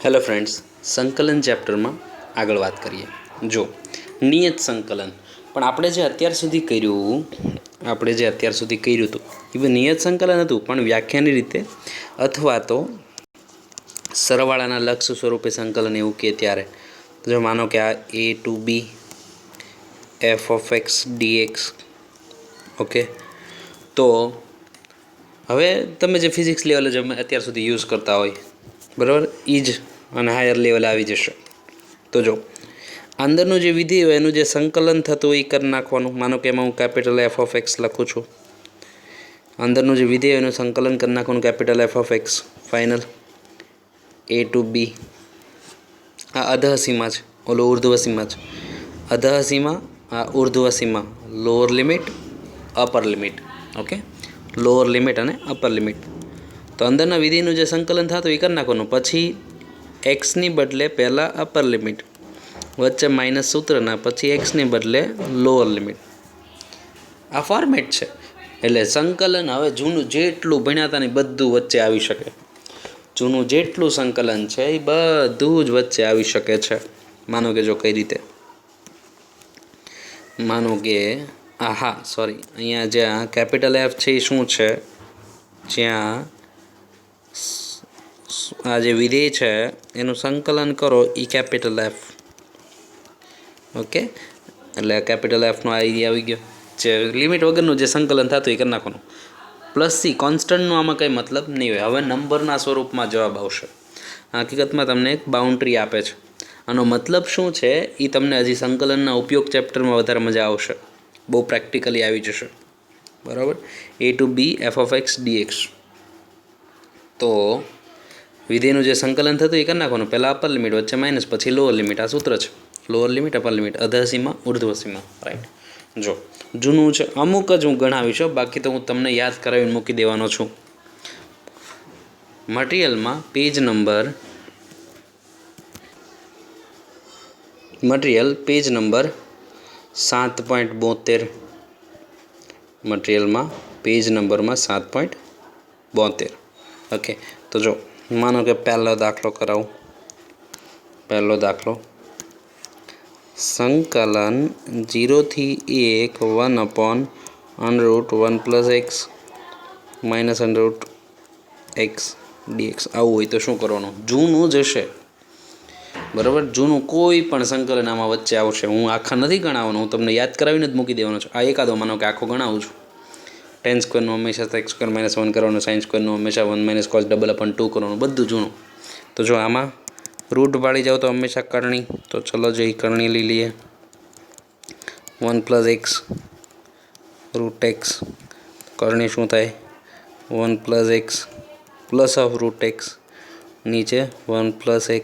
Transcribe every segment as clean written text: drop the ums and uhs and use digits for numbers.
Hello friends, संकलन chapter में आगळ बात करिए। जो नियत संकलन पण આપણે જે અત્યાર સુધી કર્યું હતું એ નિયત સંકલન હતું, પણ વ્યાખ્યાની રીતે અથવા તો સરવાળાના લક્ષ સ્વરૂપે સંકલન એવું કે ત્યારે જો માનો કે આ a to b f of x dx, okay, તો હવે તમે જે ફિઝિક્સ લેવલે જે અત્યાર સુધી યુઝ કરતા હોય બરાબર એ જ અને હાયર લેવલે આવી જશે। તો જો અંદરનું જે વિધિ હોય એનું જે સંકલન થતું હોય એ કરી નાખવાનું। માનો કે એમાં હું કેપિટલ એફ ઓફ એક્સ લખું છું, અંદરનું જે વિધિ હોય એનું સંકલન કરી નાખવાનું capital F of X final A to B. આ અધઃ સીમા છે, ઓલો ઉર્ધ્વ સીમા છે। અધઃ સીમા આ ઉર્ધ્વ સીમા, lower limit upper limit, okay, lower limit અને અપર લિમિટ। તો અંદરના વિધિનું જે સંકલન થતું એ કરી નાખવાનું। પછી એક્સની બદલે પહેલાં અપર લિમિટ, વચ્ચે માઇનસ સૂત્રના, પછી એક્સની બદલે લોઅર લિમિટ। આ ફોર્મેટ છે। એટલે સંકલન હવે જૂનું જેટલું ભણ્યા હતા ને બધું વચ્ચે આવી શકે। જૂનું જેટલું સંકલન છે એ બધું જ વચ્ચે આવી શકે છે। માનો કે જો કઈ રીતે, માનો કે હા સોરી, અહીંયા જે આ કેપિટલ એફ છે એ શું છે, જ્યાં આ જે વિધેય છે એનું સંકલન કરો એ કેપિટલ એફ, ઓકે, એટલે કેપિટલ એફનો આઈડિયા આવી ગયો। જે લિમિટ વગરનું જે સંકલન થતું એ કરી નાખવાનું। પ્લસ સી કોન્સ્ટન્ટનો આમાં કંઈ મતલબ નહીં હોય, હવે નંબરના સ્વરૂપમાં જવાબ આવશે। હકીકતમાં તમને એક બાઉન્ડ્રી આપે છે, આનો મતલબ શું છે એ તમને હજી સંકલનના ઉપયોગ ચેપ્ટરમાં વધારે મજા આવશે, બહુ પ્રેક્ટિકલી આવી જશે, બરાબર। A to B F of X DX, તો વિધેયનું જે સંકલન થતું એ કરી નાખવાનું, પહેલાં અપર લિમિટ, વચ્ચે માઇનસ, પછી લોઅર લિમિટ। આ સૂત્ર છે, લોઅર લિમિટ અપર લિમિટ, અધઃ સીમા ઉર્ધ્વ સીમા, રાઈટ। જો જૂનું છે, અમુક જ હું ગણાવીશ, બાકી તો હું તમને યાદ કરાવીને મૂકી દેવાનો છું। મટીરિયલમાં પેજ નંબર 7.72, મટીરિયલમાં પેજ નંબરમાં 7.72, ઓકે। તો જો માનો કે પહેલો દાખલો કરાવું। પહેલો દાખલો, સંકલન 0 થી 1 1/√1 + x - x dx આવું હોય તો શું કરવાનું? જૂનું જ હશે, બરાબર। જૂનું કોઈ પણ સંકલન આમાં વચ્ચે આવશે। હું આખા નથી ગણાવવાનો, હું તમને યાદ કરાવીને જ મૂકી દેવાનો છું। આ એકાદો માનો કે આખો ગણાવું છું। tan સ્ક્વેરનું હંમેશા sec સ્ક્વેર -1 કરવાનું, sin સ્ક્વેરનું હંમેશા 1 - cos (2) કરવાનું, બધું જૂનું। તો જો આમાં રૂટ વાળી જાઓ તો હંમેશા કરણી, તો ચલો જે કરણી લઈ લઈએ। 1 + x √x, કરણી શું થાય? 1 + x પ્લસ ઓફ √x, નીચે 1 + x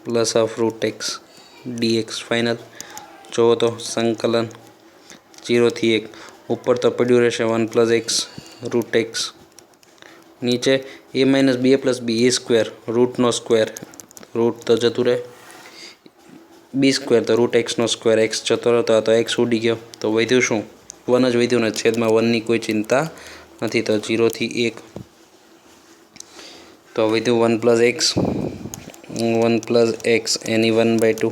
plus of √x dx final. જુઓ તો સંકલન 0 થી 1, ઉપર તો પડ્યું રહેશે 1 + x √x, નીચે a - b + b a² રૂટનો સ્ક્વેર, રૂટ તો જતું રહે, b² તો √x², x જતો રહેતો, તો x ઉડી ગયો, તો વધ્યું શું? 1 જ વધ્યું ને, છેદમાં 1ની કોઈ ચિંતા નથી। તો 0 થી 1 તો વધ્યું 1 + x, 1 + x એની 1/2,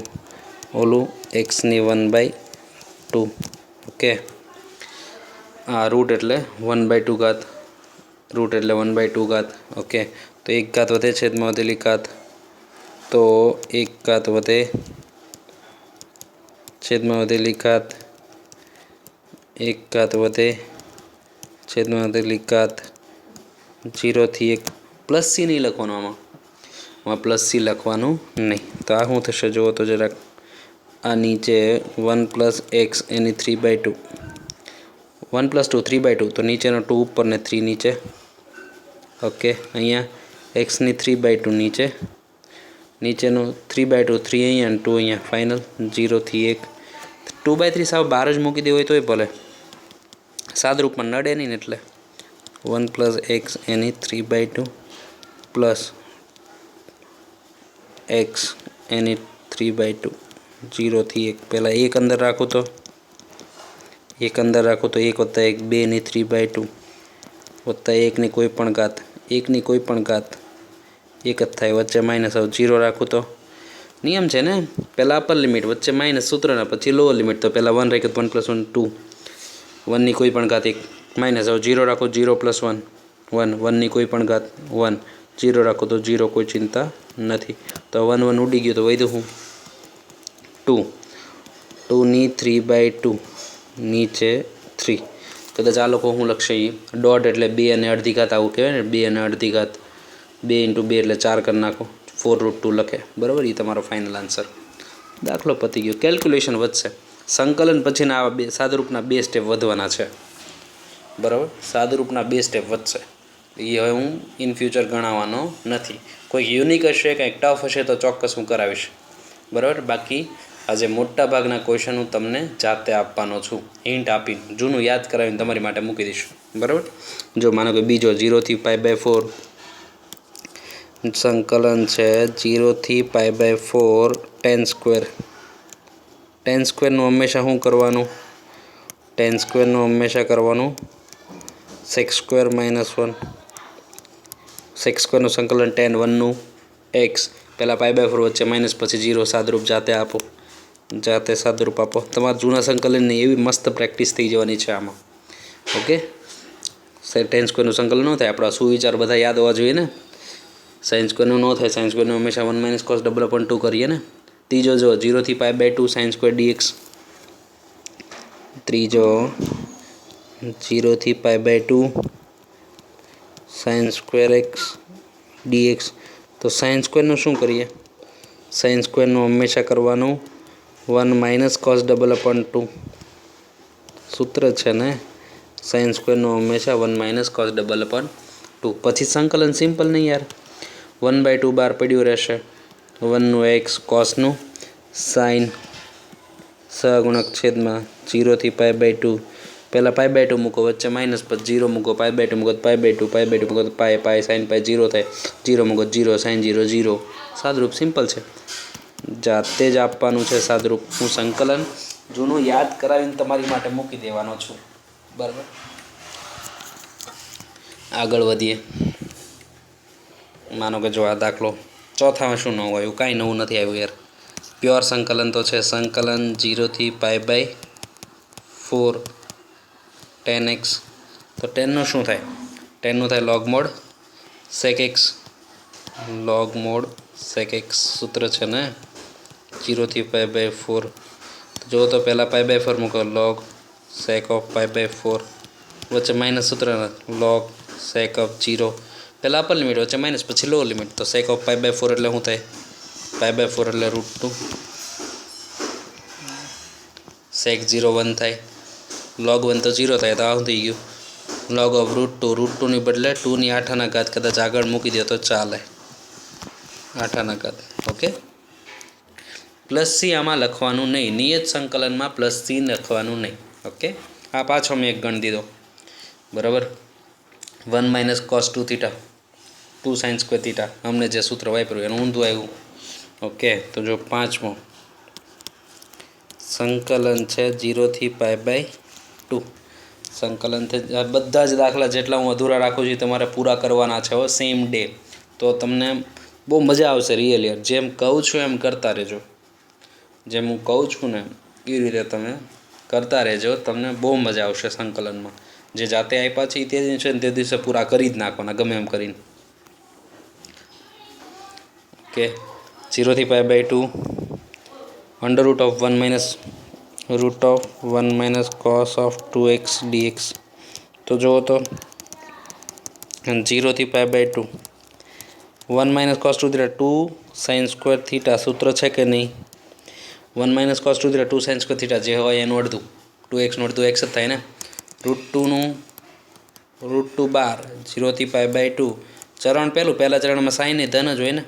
ઓલું એક્સની 1/2, ઓકે। આ રૂટ એટલે 1/2 ઘાત, રૂટ એટલે 1/2 ઘાત, ઓકે। તો 1 ઘાત વધે, છેદમાં વધેલી ઘાત, તો 1 ઘાત વધે, છેદમાં વધેલી ઘાત, 1 ઘાત વધે, છેદમાં વધેલી ઘાત, 0 થી 1 પ્લસ સી નહીં લખવાનું, આમાં પ્લસ સી લખવાનું નહીં। તો આ શું થશે જુઓ તો જરાક, આ નીચે 1 + x એની 3/2, 1 + 2 3/2, તો નીચેનો 2 ઉપર ને 3 નીચે, ઓકે। અહીંયા એક્સની 3/2 નીચે, નીચેનું 3/2, 3 અહીંયા અને 2 અહીંયા, ફાઇનલ 0 થી 1, 2/3 સાવ બહાર જ મૂકી દેવું હોય તોય ભલે, સાદરૂપમાં નડે નહીં ને, એટલે 1 + x એની 3/2 પ્લસ x એની 3/2, 0 થી 1, પહેલાં 1 અંદર રાખું તો 1 અંદર રાખું તો 1 + 1 2ની 3/2 વત્તા 1ની કોઈ પણ ઘાત, 1ની કોઈ પણ ઘાત, एक ज थाय। वच्चे माइनस હવે 0 રાખું તો નિયમ છે ને, પહેલાં અપર લિમિટ, વચ્ચે માઇનસ સૂત્રના, પછી લોઅર લિમિટ. તો પહેલાં 1 રાખ્યું, 1 + 1 2, 1ની કોઈ પણ ઘાત 1, માઇનસ હવે 0 રાખો, 0 + 1 1, 1ની કોઈ પણ ઘાત 1, 0 રાખો તો 0, કોઈ ચિંતા નથી. તો 1 1 ઉડી ગયું, તો વધ્યું હું 2, 2ની 3/2 નીચે 3. કદાચ આ લોકો હું લખશે એ ડોટ એટલે 2 અને અડધી ઘાત, આવું કહેવાય ને, 2 અને અડધી ઘાત, 2 × 2 એટલે 4 કરી નાખો, 4√2 લખે. બરાબર, એ તમારો ફાઇનલ આન્સર. દાખલો પતી ગયો. કેલ્ક્યુલેશન વધશે. સંકલન પછીના આવા બે સાદુરૂપના 2 સ્ટેપ વધવાના છે. બરાબર, સાદુરૂપના 2 સ્ટેપ વધશે. એ હવે હું ઇન ફ્યુચર ગણાવવાનો નથી. કોઈક યુનિક હશે, કંઈક ટફ હશે તો ચોક્કસ હું કરાવીશ. બરાબર, બાકી આજે મોટા ભાગના ક્વેશ્ચન હું તમને જાતે આપવાનો છું, હિન્ટ આપીને, જૂનું યાદ કરાવીને તમારી માટે મૂકી દઈશ. બરાબર, જો માનો કે બીજો 0 થી π/4 સંકલન છે, 0 થી π/4 tan². tan²નું હંમેશા શું કરવાનું? tan²નું હંમેશા કરવાનું sec² - 1. sec²નું સંકલન tan 1નું x, પહેલાં π/4 વચ્ચે માઇનસ, પછી 0, સાદરૂપ જાતે આપો, જાતે સાદરૂપ આપો. તમારા જૂના સંકલનની એવી મસ્ત પ્રેક્ટિસ થઈ જવાની છે આમાં. ઓકે, tan²નું સંકલન ન થાય, આપણા સુવિચાર બધા યાદ હોવા જોઈએ ને. sin²નું ન થાય, sin²નું હંમેશા 1 - cos ⁻² 2 કરીએ ને. ત્રીજો જો 0 થી π/2 sin² dx. ત્રીજો 0 થી π/2 sin² x dx. તો sin²નું શું કરીએ? sin²નું હંમેશા કરવાનું 1 - cos ⁻² સૂત્ર છે ને. sin²નું હંમેશા 1 - cos ⁻². પછી સંકલન સિમ્પલ નહીં યાર, 1/2 બહાર પડ્યું રહેશે, 1નું x કોસનું સાઇન સહગુણક છેદમાં 0 થી π/2. પહેલાં π/2 મૂકો, વચ્ચે માઇનસ, પછી 0 મૂકો, π/2 મૂકો તો π/2, π/2 મૂકો તો π sin π 0 થાય, 0 મૂકો 0 sin 0 0. સાદરૂપ સિમ્પલ છે, જાતે જ આપવાનું છે સાદરૂપ. હું સંકલન જૂનું યાદ કરાવીને તમારી માટે મૂકી દેવાનો છું. બરાબર, આગળ વધીએ. માનો કે જો આ દાખલો ચોથામાં શું નવું આવ્યું? કાંઈ નવું નથી આવ્યું યાર. પ્યોર સંકલન તો છે. સંકલન 0 થી π/4 tan x. તો ટેનનું શું થાય? ટેનનું થાય log mod sec x. log mod sec x સૂત્ર છે ને, 0 થી π/4. જો તો પહેલાં π/4 મૂકો, log sec of π/4, વચ્ચે માઇનસ સૂત્ર log sec of 0. પહેલાં અપર લિમિટ, વચ્ચે માઇનસ, પછી લોઅર લિમિટ. તો sec of π/4 એટલે શું થાય? π/4 એટલે √2. sec 0 1 થાય, log 1 તો 0 થાય, તો આ શું થઈ ગયું? log of √2. √2ની બદલે 2ની 8 ઘાત કદાચ આગળ મૂકી દો તો ચાલે, 8 ઘાત. ઓકે, +c આમાં લખવાનું નહીં, નિયત સંકલનમાં +c લખવાનું નહીં. ઓકે, આ પાછો મેં એક ગણ દીધો. બરાબર, 1 - cos 2θ 2 sin² θ, અમને જે સૂત્ર વાપર્યું એનું ઊંધું આવ્યું. ઓકે, તો જો પાંચમો સંકલન છે 0 થી π/2. સંકલન બધા જ દાખલા જેટલા હું અધૂરા રાખું છું તમારે પૂરા કરવાના છે સેમ ડે. તો તમને બહુ મજા આવશે રિયલ યાર. જેમ કહું છું એમ કરતા રહેજો, જેમ હું કહું છું ને એ રીતે તમે કરતા રહેજો, તમને બહુ મજા આવશે સંકલનમાં. જે જાતે આપ્યા છે તે દિવસે ને તે દિવસે પૂરા કરી જ નાખવાના ગમે એમ કરીને. ઓકે, 0 થી π/2 √1 - cos of 2x dx. તો જુઓ તો 0 થી π/2 1 - cos 2θ 2 sin² θ સૂત્ર છે કે નહીં? 1 - cos 2θ 2 sin² θ જે હોય એનું અડધું, 2x નું અડધું x જ થાય ને. √2 12, 0 થી π/2. ચરણ પહેલા ચરણમાં સાઇન એ ધન જ હોય ને,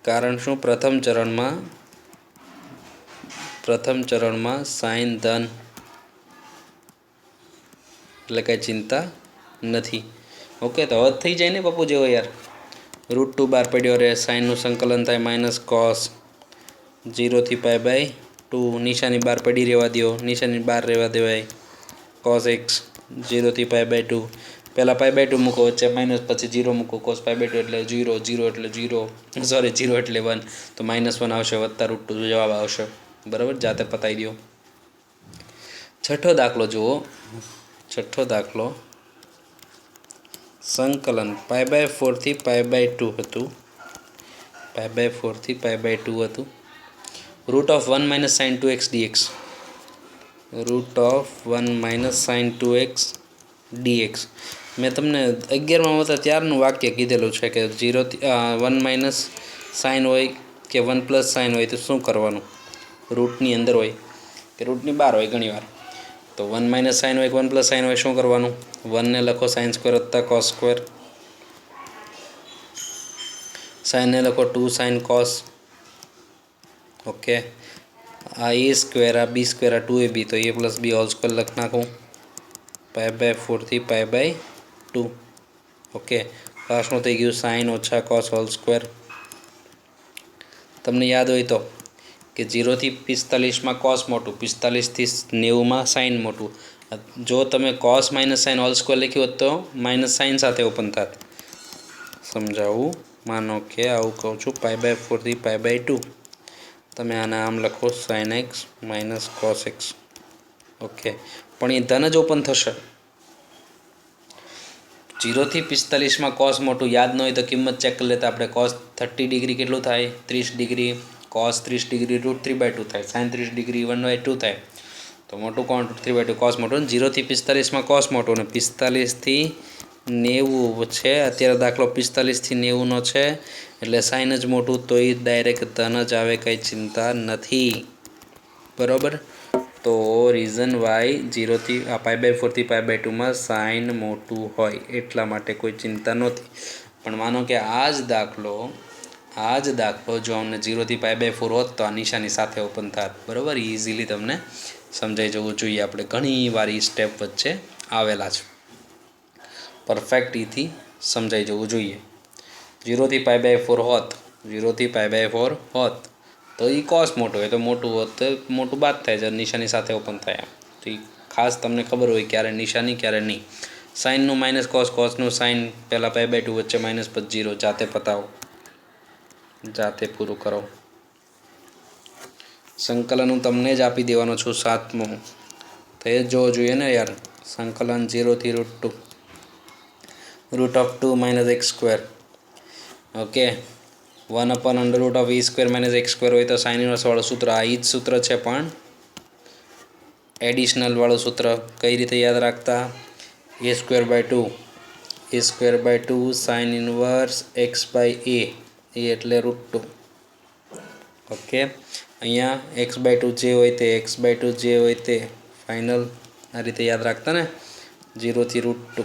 કારણ શું? પ્રથમ ચરણમાં સાઇન ધન, એટલે કાંઈ ચિંતા નથી. ઓકે, તો હવે થઈ જાય ને પપ્પુ જેવો યાર. √2 બહાર પડ્યો રહે, સાઇનનું સંકલન થાય -cos 0 થી π/2. નિશાની બહાર પડી રહેવા દો, નિશાની બહાર રહેવા દેવાય. cos x 0 થી π/2. પહેલાં π/2 મૂકો, વચ્ચે માઇનસ, પછી 0 મૂકો, cos π/2 એટલે 0, 0 એટલે 0, સોરી 0 એટલે 1, તો -1 આવશે, વત્તા √2 જવાબ આવશે. બરાબર, જાતે પતાવી દો. છઠ્ઠો દાખલો જુઓ. છઠ્ઠો દાખલો સંકલન π/4 થી π/2 હતું. π/4 થી π/2 હતું. √1 - sin 2x dx. √1 - sin 2x dx. મેં તમને 11માં હતા ત્યારનું વાક્ય કીધેલું છે કે 1 - સાઇન હોય કે 1 + સાઇન હોય તો શું કરવાનું? રૂટની અંદર હોય કે રૂટની બહાર હોય ઘણીવાર. તો 1 - સાઇન હોય કે 1 + સાઇન હોય, શું કરવાનું? 1 ને લખો sin² + cos². સાઇનને લખો 2 sin cos. ઓકે, આ a² આ b² આ 2ab, તો a + b² લખી નાખું. π/4 થી π/2. ઓકે, લાસ્ટમાં થઈ ગયું sin - cos². તમને યાદ હોય તો કે 0 થી 45માં cos મોટું, 45 થી 90માં sin મોટું. જો તમે cos - sin² લખ્યું હોત તો -sin સાથે ઓપન થાત. સમજાવું, માનો કે આવું કહું છું π/4 થી π/2. તમે આને આમ લખો sin x - cos x. Okay, પણ એ ધન જ ઓપન થશે. 0 થી 45માં cos મોટું યાદ ન હોય તો કિંમત ચેક કરી લેતા આપણે. cos 30 ડિગ્રી કેટલું થાય? 30 ડિગ્રી. cos 30 ડિગ્રી √3/2 થાય. sin 30 ડિગ્રી 1/2 થાય. તો મોટું કોણ? √3/2. cos મોટું. 0 થી 45માં cos મોટું અને 45 થી 90 છે. અત્યારે દાખલો 45 થી 90નો છે એટલે sin જ મોટું, તો એ ડાયરેક્ટ ધન જ આવે, કંઈ ચિંતા નથી. બરાબર, તો રીઝન વાય 0 થી π/4 થી π/2માં સાઇન મોટું હોય એટલા માટે કોઈ ચિંતા નહોતી. પણ માનો કે આ જ દાખલો જો અમને 0 થી π/4 હોત તો આ નિશાની સાથે ઓપન થાત. બરાબર, ઇઝીલી તમને સમજાઈ જવું જોઈએ. આપણે ઘણી વાર એ સ્ટેપ વચ્ચે આવેલા છે. પરફેક્ટ એથી સમજાઈ જવું જોઈએ. 0 થી π/4 હોત, 0 થી π/4 હોત તો એ cos મોટું હોય, તો મોટું હોત તો મોટું બાદ થાય છે, નિશાની સાથે ઓપન થાય. તો એ ખાસ તમને ખબર હોય ક્યારે નિશાની ક્યારે નહીં. સાઇનનું -cos, cosનું સાઇન, પહેલાં π/2 વચ્ચે માઇનસ, પછી 0. જાતે પતાવો, જાતે પૂરું કરો. સંકલન હું તમને જ આપી દેવાનો છું 7મું, તો એ જ જોવો જોઈએ ને યાર. સંકલન 0 થી √2. √2 - x². ઓકે, 1/√e² - x² હોય તો સાઇન ઇન્વર્સવાળું સૂત્ર આ જ સૂત્ર છે, પણ એડિશનલવાળું સૂત્ર. કઈ રીતે યાદ રાખતા? a²/2 સાઇન ઇન્વર્સ x/a, એ એટલે √2. ઓકે, અહીંયા x/2 જે હોય તે, x/2 જે હોય તે ફાઇનલ. આ રીતે યાદ રાખતા ને, 0 થી √2.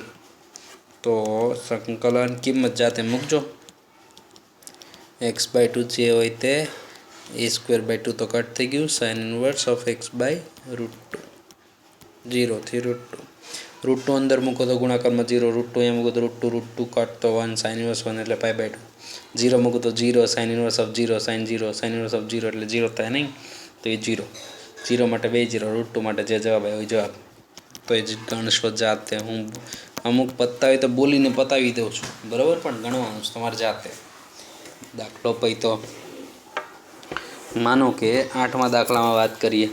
તો સંકલન કિંમત જાતે મૂકજો. x/2 જે હોય તે a²/2 તો કટ થઈ ગયું. Sign inverse of x/√2. 0 થી √2. √2 અંદર મૂકો તો ગુણાકારમાં 0, √2 અહીંયા મૂકો તો √2 કટ તો 1, સાઇન ઇન્વર્સ 1 એટલે π/2. 0 મૂકો તો 0, sine inverse of 0, sine 0, sine inverse of 0 એટલે 0 થાય નહીં, તો એ 0. 0 માટે 2 0, √2 માટે જે જવાબ આવ્યો એ જવાબ. તો એ જ ગણશો જાતે. હું અમુક પતાવી તો બોલીને પતાવી દઉં છું, બરાબર, પણ ગણવાનું છે તમારે જાતે. દાખલો પછી તો માનો કે 8મા દાખલામાં વાત કરીએ.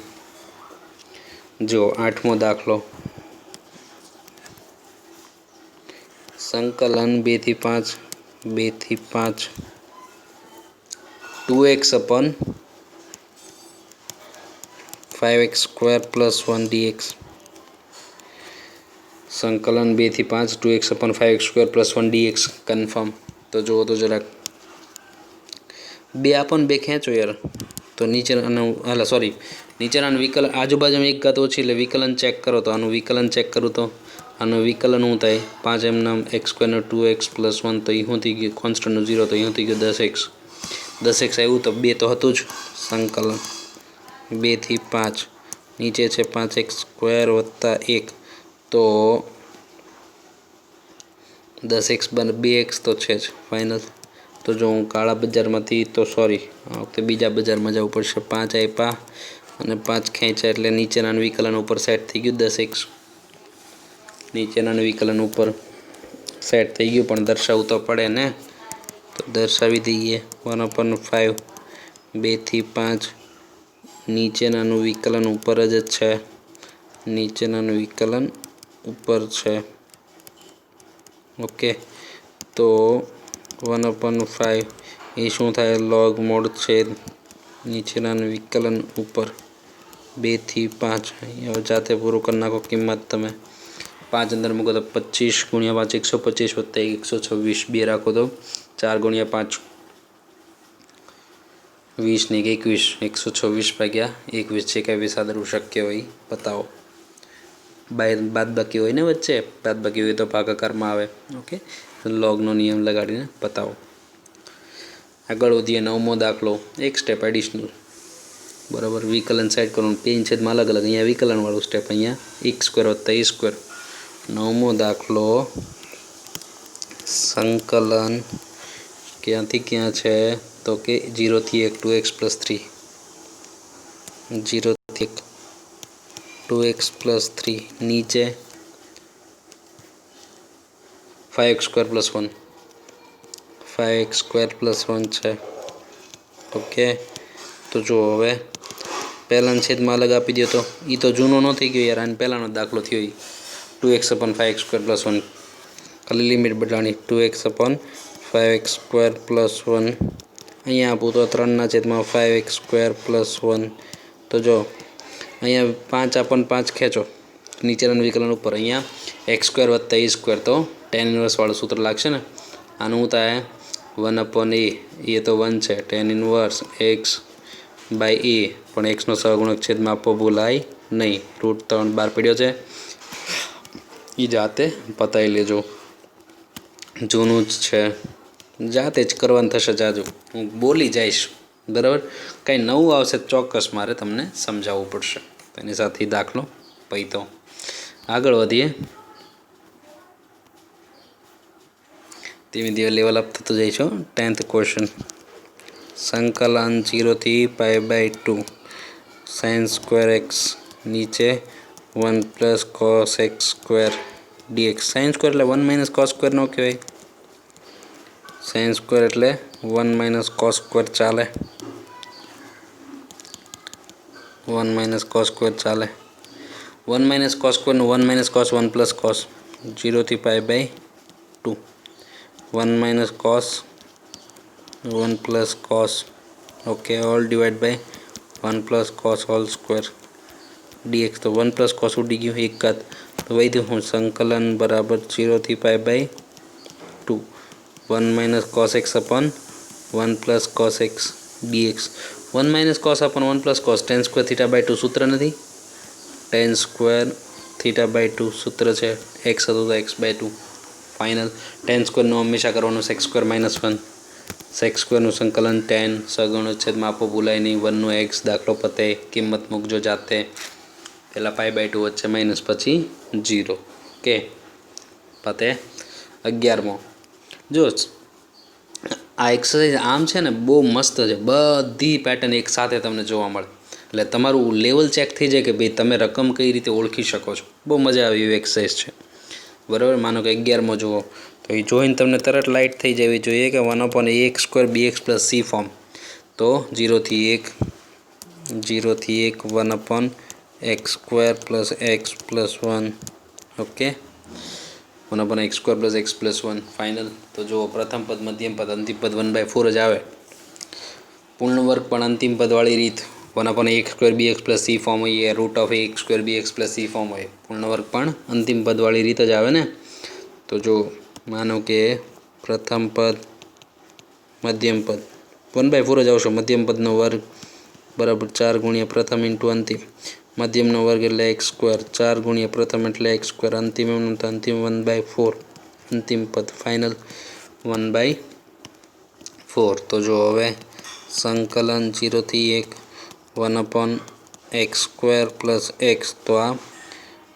જો 8મો દાખલો, સંકલન 2 થી 5 2x/5x² + 1 dx. સંકલન 2 થી 5 2x/5x² + 1 dx કન્ફર્મ. તો જુઓ તો જરાક 2 આપો ને 2 ખેંચો યાર, તો નીચેના નીચેના વિકલન આજુબાજુમાં એક ઘાત ઓછી એટલે વિકલન ચેક કરો. તો આનું વિકલન ચેક કરું તો આનું વિકલન શું થાય? 5 એમના x² નો 2x + 1, તો એ શું થઈ ગયું? કોન્સ્ટન્ટનું 0, તો એ શું થઈ ગયું? 10x. 10x આવ્યું તો 2 તો હતું જ. સંકલન 2 થી 5, નીચે છે 5x² + 1, તો 10x બને 2x તો છે જ ફાઇનલ. તો જો હું કાળા બજારમાંથી, તો સોરી આ વખતે બીજા બજારમાં જવું પડશે. 5 આપ્યા અને 5 ખેંચ્યા એટલે નીચેના વિકલન ઉપર સેટ થઈ ગયું 10x. નીચેના વિકલન ઉપર સેટ થઈ ગયું, પણ દર્શાવવું તો પડે ને, તો દર્શાવી દઈએ. 1/5 2 થી 5 નીચેનાનું વિકલન ઉપર જ છે, નીચેનાનું વિકલન ઉપર છે. ઓકે, તો 1/5 એ શું થાય? લોગ મોડ છેદ નીચેનાનું વિકલન ઉપર 2 થી 5. હવે જાતે પૂરું કરી નાખો. કિંમત તમે 5 અંદર મૂકો તો 25 × 5 125 વત્તા 126 2 રાખો તો 4 × 5 20 ને 21 126 ભાગ્યા 21 જે કાંઈ સાદરું શક્ય હોય બતાવો. બાદ બાકી હોય ને વચ્ચે, બાદ બાકી હોય તો ભાગાકારમાં આવે. ઓકે, લોગનો નિયમ લગાડીને બતાવો. આગળ વધીએ. 9મો દાખલો, એક સ્ટેપ એડિશનલ. બરાબર, વિકલન સાઈડ કરવાનું, પેન છેદમાં અલગ અલગ. અહીંયા વિકલનવાળું સ્ટેપ, અહીંયા x² વત્તા a². 9મો દાખલો, સંકલન ક્યાંથી ક્યાં છે? તો કે 0 થી 1 2x + 3. 0 થી 1 2x + 3 નીચે 5x² + 1 5x² + 1 છે. ઓકે, તો જો હવે પહેલાના છેદમાં અલગ આપી દો. તો એ તો જૂનો ન થઈ ગયો યાર, આને પહેલાંનો દાખલો થયો. 2x/5x² + 1 ખાલી લિમિટ બદલાણી. 2x/5x² + 1 અહીંયા આપું તો 3/5x² + 1. તો જો અહીંયા 5 આપણને 5 ખેંચો નીચેનાનું વિકલન ઉપર, અહીંયા x² વત્તા a², તો tan ઇન્વર્સવાળું સૂત્ર લાગશે ને. આનું શું થાય? 1/a, એ તો 1 છે. tan ઇન્વર્સ x/a, પણ xનો સહગુણક છેદમાં આપવો ભૂલાય નહીં. √3 બહાર પડ્યો છે, એ જાતે પતાવી લેજો. જૂનું જ છે, જાતે જ કરવાનું થશે. જાજુ હું બોલી જઈશ, બરાબર. કંઈ નવું આવશે ચોક્કસ મારે તમને સમજાવવું પડશે. તેની સાથે દાખલો પૈતો. આગળ વધીએ. ધીમે ધીમે લેવલ અપ થતું જઈશું. 10th ક્વેશ્ચન, સંકલન 0 થી π/2 sin² x નીચે 1 + cos x² dx. sin² એટલે 1 - cos² નો કહેવાય. sin² એટલે 1 - cos² ચાલે. 1 - cos² ચાલે. 1 - cos² નું 1 - cos 1 + cos 0 થી π/2 1 - cos 1 + cos. Okay, all divide by 1 + cos whole square dx. તો 1 + cos ઉડી ગયું, એક ઘાત. તો વધ્યું હું સંકલન બરાબર 0 થી π/2 1 - cos x/ 1 + cos x dx. 1 - cos 1 + cos tan² θ/2 સૂત્ર નથી? tan² θ/2 સૂત્ર છે. x હતું તો x/2 ફાઇનલ. tan² નું હંમેશા કરવાનું sec² - 1. sec² નું સંકલન tan સહગુણક છેદમાં આપો ભૂલાય નહીં. 1 નું x દાખલો પતે. કિંમત મૂકજો જાતે. પહેલાં π/2 વચ્ચે માઇનસ, પછી 0. ઓકે, પતે. 11મો, જો આ એક્સરસાઇઝ આમ છે ને બહુ મસ્ત છે. બધી પેટર્ન એક સાથે તમને જોવા મળે, એટલે તમારું લેવલ ચેક થઈ જાય કે ભાઈ તમે રકમ કઈ રીતે ઓળખી શકો છો. બહુ મજા આવે એવી એક્સરસાઇઝ છે, બરાબર. માનો કે 11મો જુઓ, તો એ જોઈને તમને તરત લાઇટ થઈ જવી જોઈએ કે 1/ax² bx + c ફોર્મ. તો 0 થી 1 1/x² + x + 1. Okay, 1/x² + x + 1 final. તો જુઓ, પ્રથમ પદ, મધ્યમ પદ, અંતિમ પદ 1/4 જ આવે. પૂર્ણ વર્ગ પણ અંતિમ પદવાળી રીત 1/ax² bx + c ફોર્મ હોય, √ax² bx + c ફોર્મ હોય. પૂર્ણ વર્ગ પણ અંતિમ પદવાળી રીત જ આવે ને. તો જો માનો કે પ્રથમ પદ, મધ્યમ પદ 1/4 જ આવશે. મધ્યમ પદનો વર્ગ બરાબર 4 × પ્રથમ * અંતિમ. મધ્યમનો વર્ગ એટલે x², 4 × પ્રથમ એટલે x², અંતિમ તો અંતિમ 1/4. અંતિમ પદ ફાઇનલ 1/4. તો જો હવે સંકલન 0 થી 1 1/x² + x. તો આ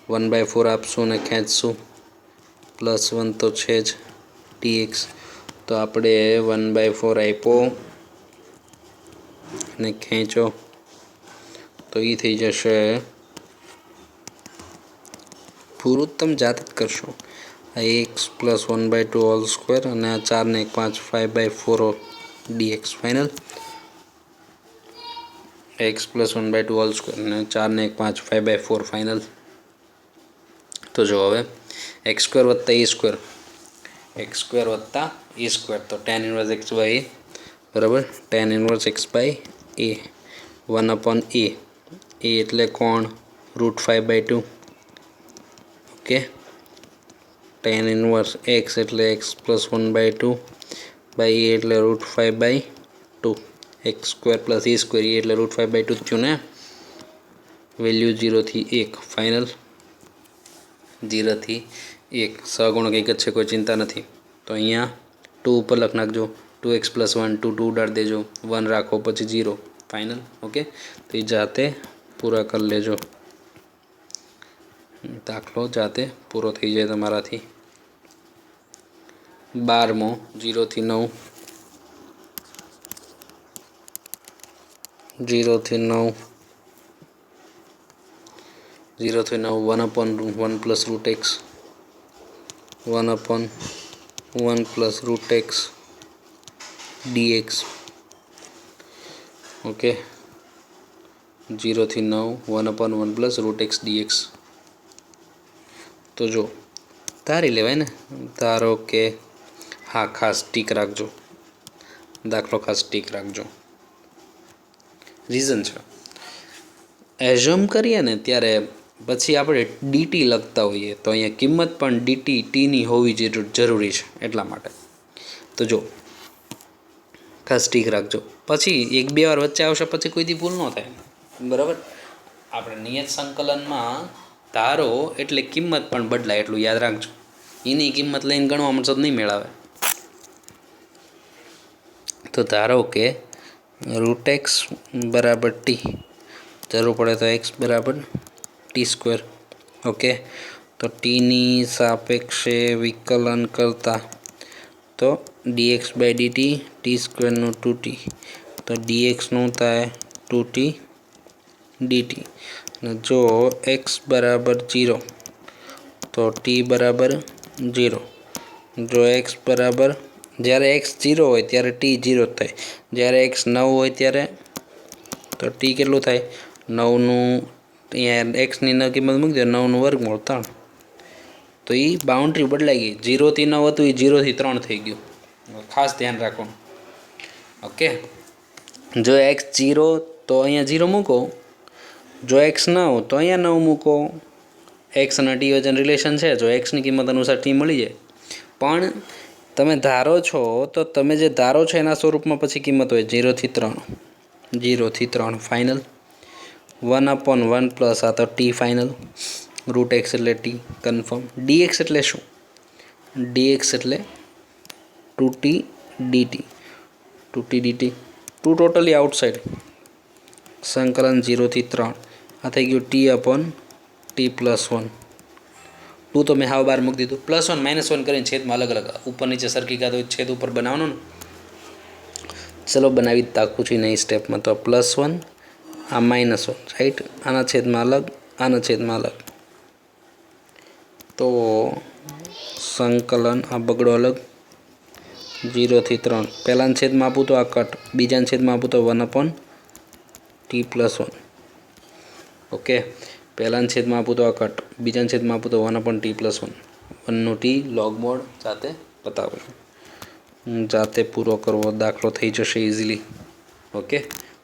1/4 આપશું અને ખેંચશું, +1 તો છે જ dx. તો આપણે 1/4 આપ્યો અને ખેંચો તો એ થઈ જશે પૂરું. તમે જાતે જ કરશો. एक्स प्लस 1/2 होल स्क्वेर અને આ 4 ને 1 5 5/4 dx final x plus 1/2 whole square અને 4 ને 1 5 5/4 ફાઇનલ। तो जो हवे एक्स स्क्वेर वत्ता ए स्क्वेर तो tan इनवर्स एक्स बाय ए बराबर tan इनवर्स एक्स बाय ए 1/a एटले कोण √5/2 ओके tan इनवर्स एक्स एटले एक्स प्लस 1/2 बाय ए एटले √5/2 x square plus A square ए एटले √5/2 थयुं ने वेल्यू 0 થી 1 फाइनल 0 થી 1 સહગુણક એક જ છે કોઈ ચિંતા નથી। तो अहींया 2 ऊपर लख नाखजो 2x + 1 2 2 उडाड़ देजो 1 राखो पछी 0 फाइनल ओके। तो ये जाते पूरा कर लेजो दाखलो जाते पूरो थी जाए तमाराथी। 12मो 0 થી 9 0 થી 9 0 થી 9 1/1 + √x 1/1 + √x dx ओके 0 થી 9 1/1 + √x dx। तो जो तारी लेवाय ने तारो के हाँ खास टीक राखजो दाखलो खास टीक राखजो रीजन है एज्यूम करिए ने त्यारे पछी आपणे dt लखता होईए तो अहींया किंमत पण dt t नी होवी जरूरी छे एटला माटे। तो जो खास टीक राखजो पछी एक बे वार वच्चे आवशे पछी कोई दी भूल न थाय बराबर। आपणे नियत संकलन में धारो एटले किंमत पण बदलाय एटलुं याद राखजो एनी किंमत लईने गणवामां सद नहीं मेळावे। तो धारो के √x बराबर t जरूर पड़े तो x बराबर t² ओके। तो t नी सापेक्षे विकलन करता तो dx/dt t² નું 2t तो dx નું थाय 2t dt जो x बराबर 0 तो t बराबर 0 जो x बराबर જ્યારે x 0 હોય ત્યારે t 0 થાય જ્યારે x 9 હોય ત્યારે તો t કેટલું થાય 9 નું અહીંયા x ની કિંમત મૂકી દો 9 નું વર્ગમૂળ 3 તો એ બાઉન્ડ્રી બદલાઈ ગઈ 0 થી 9 હતું એ 0 થી 3 થઈ ગયું ખાસ ધ્યાન રાખો ઓકે। જો x 0 તો અહીંયા 0 મૂકો જો x 9 તો અહીંયા 9 મૂકો x અને t વચ્ચે રિલેશન છે જો x ની કિંમત અનુસાર t મળી જાય પણ તમે ધારો છો તો તમે જે ધારો છો એના સ્વરૂપમાં પછી કિંમત હોય 0 થી 3 ફાઇનલ 1/1 પ્લસ આ તો t ફાઇનલ √x એટલે t કન્ફર્મ dx એટલે શું dx એટલે 2t dt 2 ટોટલી આઉટસાઇડ સંકલન 0 થી 3 આ થઈ ગયું t/t + 1 2 तो मैं हाव बार मूक दीधुं +1 -1 करीने छेद में अलग अलग ऊपर नीचे सरखी का तो छेद ऊपर बनावनो ने चलो बनावी ताकू छे नई स्टेप में। तो +1 आ -1 राइट आना छेद में अलग आना छेद में अलग तो संकलन आ बगड़ो अलग 0 થી 3 पहला छेद में आपू तो आ कट बीजा छेद में आपू तो 1/t + 1 ओके पहला छेद में आपू तो आ कट बीजा छेद में आपू तो 1/t + 1 1 no t log mode जाते बतावो जाते पूरो करवो दाखलो थई जशे इजीली ओके।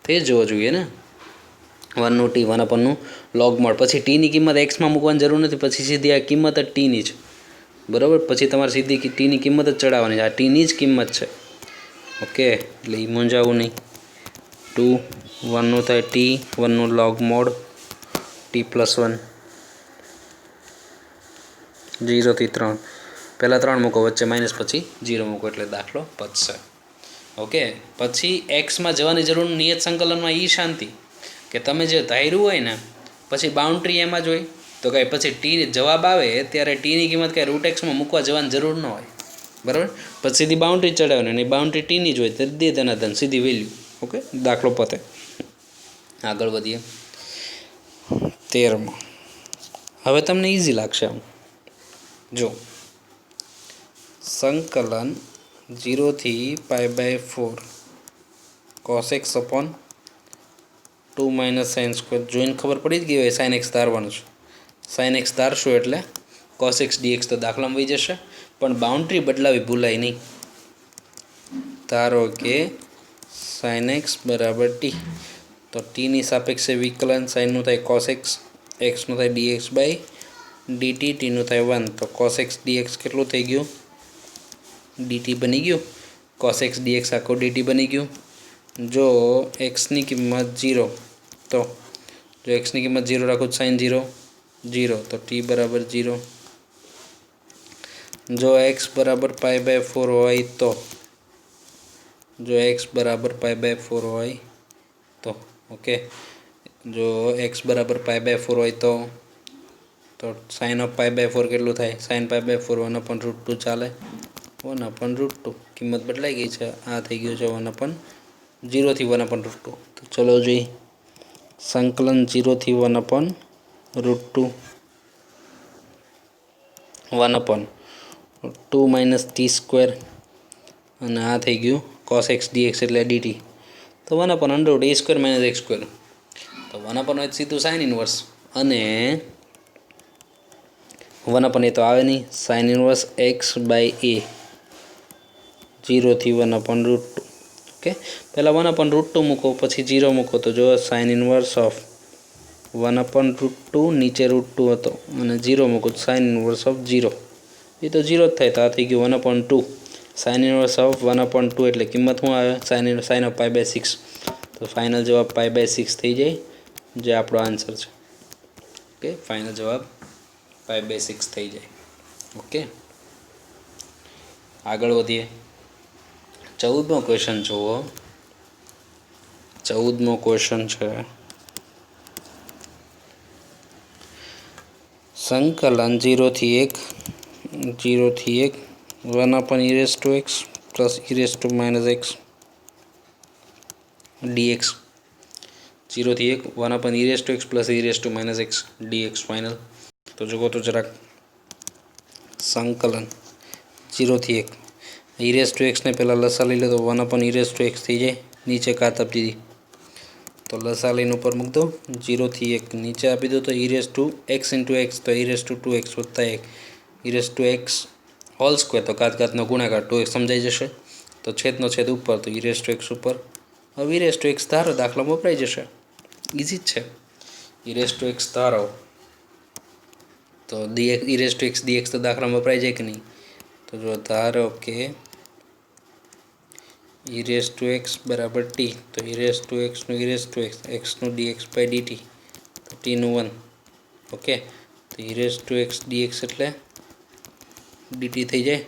ते जोवा जोईए ने 1 नो t 1/નું लॉग मोड पछी t ની કિંમત x માં મૂકવાની જરૂર નથી પછી સીધી આ કિંમત જ t ની છે બરાબર પછી તમારે સીધી t ની કિંમત જ ચડાવવાની છે આ t ની જ કિંમત છે ઓકે એટલે ઈ મૂંઝાવું નહીં 2 1 નું થાય t 1 નું log mod t + 1 0 થી 3 पहला 3 મૂકો વચ્ચે માઇનસ પછી 0 મૂકો એટલે દાખલો પતશે ઓકે। પછી x માં જવાની જરૂર નિયત સંકલનમાં ઈ શાંતિ કે તમે જે ધાર્યું હોય ને પછી બાઉન્ડ્રી એમાં જ હોય તો કાંઈ પછી t જવાબ આવે ત્યારે t ની કિંમત કાંઈ √x માં મૂકવા જવાની જરૂર ન હોય બરાબર પછી સીધી બાઉન્ડ્રી ચડાવવાની અને બાઉન્ડ્રી t ની જ હોય ત્યારે દે તેના ધન સીધી વેલ્યુ ઓકે દાખલો પતે। આગળ વધીએ 13 હવે તમને ઈઝી લાગશે આમ જો સંકલન 0 થી π/4 cos x upon 2 - sin square જોઈને ખબર પડી જ ગઈ હોય sin x ધારવાનું છે. sin x ધારશું એટલે cos x dx તો દાખલામાં વહી જશે, પણ બાઉન્ડ્રી બદલાવી ભૂલાય નહીં. ધારો કે sin x બરાબર t, તો ટીની સાપેક્ષે વિકલન સાઇનનું થાય cos x, xનું થાય dx/dt, ટીનું થાય 1. તો cos x dx કેટલું થઈ ગયું? dt બની ગયું. cos x dx આખું dt બની ગયું. જો xની કિંમત 0, તો જો xની કિંમત 0 રાખું sin 0 0, તો t બરાબર 0. જો x બરાબર π/4 હોય તો, જો x બરાબર π/4 હોય તો ઓકે, જો x બરાબર π/4 હોય તો sin of π/4 કેટલું થાય? sin π/4 1/√2 ચાલે. 1/√2 કિંમત બદલાઈ ગઈ છે, આ થઈ ગયું છે 1/0 થી 1/√2. તો ચલો જોઈએ, સંકલન 0 થી 1/√2 1/2 - t², અને આ થઈ ગયું cos x dx એટલે dt. તો 1/√a² - x², તો 1/h સીધું sin ઇન્વર્સ, અને 1/a તો આવે નહીં, sin ઇન્વર્સ x/a 0 થી 1/√2. ઓકે, પહેલાં 1/√2 મૂકો, પછી 0 મૂકો, તો જો sin ઇન્વર્સ ઓફ 1/√2 નીચે √2 હતો, અને 0 મૂકો sin ઇન્વર્સ ઓફ 0, એ તો 0 જ થાય. તો આ થઈ ગયું 1/2 sin ઇન્વર્સ ઓફ 1/2, એટલે કિંમત શું આવે? sin of π/6. તો ફાઇનલ જવાબ π/6 થઈ જાય, જે આપણો આન્સર છે. ઓકે, ફાઇનલ જવાબ π/6 થઈ જાય. ઓકે, આગળ વધીએ. 14મો ક્વેશ્ચન જુઓ. 14મો ક્વેશ્ચન છે, સંકલન 0 થી 1 1/e⁻x પ્લસ e⁻x dx. 0 થી 1 1/e⁻x plus e⁻x dx final. તો જુઓ તો જરાક, સંકલન 0 થી 1 e⁻x ને પહેલાં લસા લઈ લો, તો 1/e⁻x થઈ જાય. નીચે કાત આપી દીધી, તો લસા લઈને ઉપર મૂક દો. 0 થી 1 નીચે આપી દો, તો e⁻x × x, તો e⁻2x વત્તા 1 e⁻x હોલ સ્ક્વેર, તો કાતનો ગુણાકાર 2x સમજાઈ જશે. તો છેદનો છેદ ઉપર, તો e⁻x ઉપર. હવે e⁻x ધારો, દાખલામાં વપરાઈ જશે. ઇઝી જ છે. e⁻x ધારો તો e⁻x dx તો દાખલામાં વપરાઈ જાય કે નહીં? તો જો ધારો કે e⁻x બરાબર t, તો e⁻x નું e⁻x, x નું dx/dt, તો t નું 1. ઓકે, તો e⁻x dx એટલે dt થઈ જાય.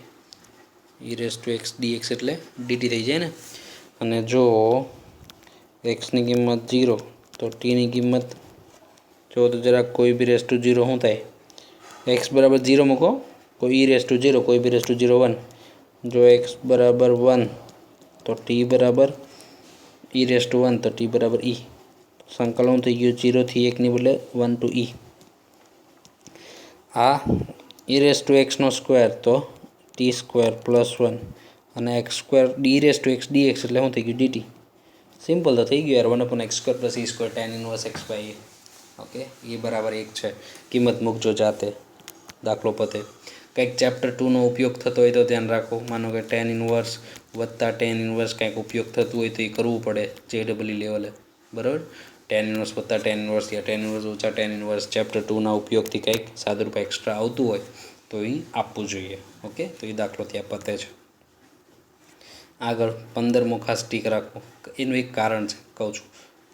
e⁻x dx એટલે dt થઈ જાય ને. અને જો xની કિંમત 0, તો tની કિંમત જો તો જરાક કોઈ બી રેસ્ટુ 0 શું થાય? x બરાબર 0 મૂકો, કોઈ e⁻0, કોઈ બી રેસ્ટુ 1. જો x બરાબર 1, તો t બરાબર e⁻1, તો t બરાબર e. સંકલન થઈ ગયું 0 થી 1 ની બદલે 1 to e. આ e⁻x નો સ્ક્વેર, તો t² પ્લસ 1, અને x² e⁻x dx એટલે શું થઈ ગયું? dt. સિમ્પલ તો થઈ ગયું યાર, 1/x² plus e² tan inverse x/a. Okay, એ બરાબર 1 છે. કિંમત મૂકજો જાતે, દાખલો પતે. કંઈક ચેપ્ટર 2નો ઉપયોગ થતો હોય તો ધ્યાન રાખો. માનો કે tan ઇન્વર્સ વત્તા tan ઇન્વર્સ કંઈક ઉપયોગ થતું હોય તો એ કરવું પડે JEE લેવલે, બરાબર. tan ઇન્વર્સ વત્તા tan ઇન્વર્સ યા tan ઇન્વર્સ ઓછા tan ઇન્વર્સ ચેપ્ટર 2ના ઉપયોગથી કંઈક સાદુરૂપ એક્સ્ટ્રા આવતું હોય તો એ આપવું જોઈએ. ઓકે, તો એ દાખલો ત્યાં પતે છે. આગળ 15મો ખાસ ટીક રાખો, એનું એક કારણ છે, કહું છું.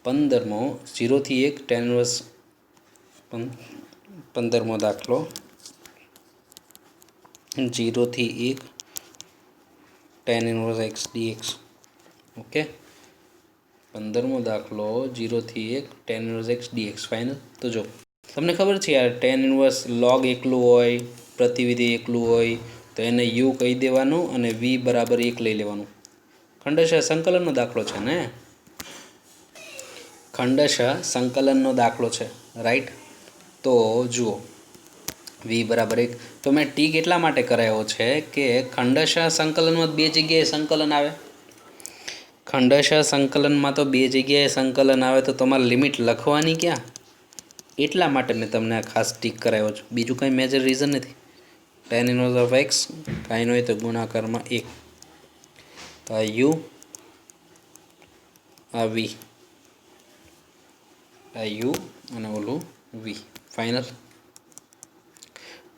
15મો 0 થી 1 tan ઇન્વર્સ, 15મો દાખલો 0 થી 1 tan inverse x dx. Okay, 15મો દાખલો 0 થી 1 tan inverse x dx final. તો જો તમને ખબર છે યાર, tan ઇન્વર્સ log એકલું હોય, પ્રતિવિધિ એકલું હોય, તો એને u કહી દેવાનું અને v બરાબર 1 લઈ લેવાનું. ખંડશઃ સંકલનનો દાખલો છે ને, ખંડશઃ સંકલનનો દાખલો છે, રાઈટ. તો જુઓ, વી બરાબર 1. તો મેં ટી એટલા માટે કરાવ્યો છે કે ખંડશઃ સંકલનમાં બે જગ્યાએ સંકલન આવે. ખંડશઃ સંકલનમાં તો બે જગ્યાએ સંકલન આવે તો તમારે લિમિટ લખવાની ક્યાં, એટલા માટે મેં તમને આ ખાસ ટીક કરાવ્યો છે. બીજું કંઈ મેજર રીઝન નથી. tan ઇનવર્સ ઓફ એક્સ કાંઈ ન હોય તો ગુણાકારમાં 1. તો આ યુ, આ વી, આ યુ અને ઓલું v. Final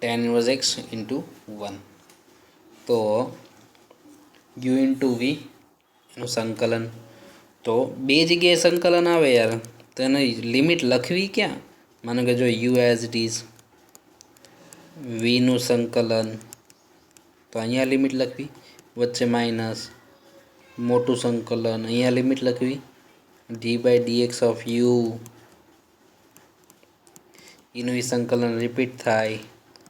tan inverse x into 1. તો યુ ઇન્ટુ વી એનું સંકલન, તો બે જગ્યાએ સંકલન આવે યાર, તો એને લિમિટ લખવી ક્યાં. માનો કે જો યુ એઝ ઇટ ઇઝ, વીનું સંકલન, તો અહીંયા લિમિટ લખવી, વચ્ચે માઇનસ, મોટું સંકલન, અહીંયા લિમિટ લખવી, d/dx ઓફ યુ, એનું સંકલન રિપીટ થાય,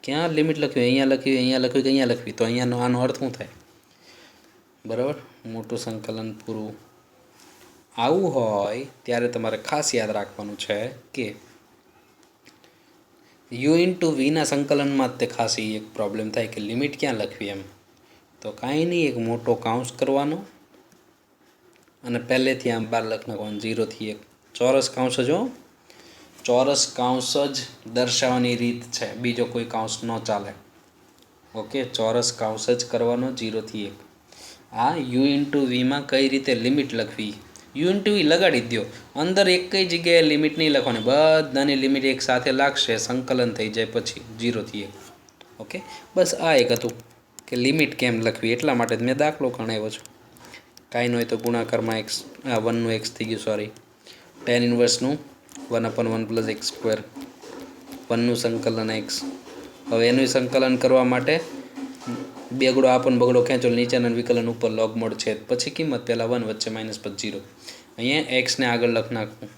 ક્યાં લિમિટ લખવી, અહીંયા લખવી, અહીંયા લખવી કે અહીંયા લખવી, તો અહીંયાનો આનો અર્થ શું થાય, બરાબર. મોટું સંકલન પૂરું. આવું હોય ત્યારે તમારે ખાસ યાદ રાખવાનું છે કે યુ ઇન્ટુ વીના સંકલનમાં જ તે ખાસ એ એક પ્રોબ્લેમ થાય કે લિમિટ ક્યાં લખવી એમ. તો કાંઈ નહીં, એક મોટો કાઉન્સ કરવાનો અને પહેલેથી આમ બાર લખ નાખવાનું, 0 થી 1. ચોરસ કાઉન્સ જ હો, ચોરસ કાઉન્સ જ દર્શાવવાની રીત છે, બીજો કોઈ કાઉન્સ ન ચાલે. ઓકે, ચોરસ કાઉન્સ જ કરવાનો 0 થી 1. આ યુ ઇન્ટુ વીમાં કઈ રીતે લિમિટ લખવી, યુ ઇન્ટુ વી લગાડી દો, અંદર એક કઈ જગ્યાએ લિમિટ નહીં લખવાની, બધાની લિમિટ એક સાથે લાગશે, સંકલન થઈ જાય પછી 0 થી 1. ઓકે, બસ આ એક હતું કે લિમિટ કેમ લખવી, એટલા માટે જ મેં દાખલો ગણાવ્યો છે. કાંઈ ન હોય તો ગુણાકારમાં એક્સ, 1નું એક્સ થઈ ગયું, સોરી, tan ઇનવર્સનું 1/1 + x², 1નું સંકલન એક્સ. હવે એનું સંકલન કરવા માટે બેગડો આપણ બગડો ખેંચો, નીચેના વિકલન ઉપર લોગમોડ છે, પછી કિંમત પહેલાં 1, વચ્ચે માઇનસ, પછી 0. અહીંયા એક્સને આગળ લખ નાખવું.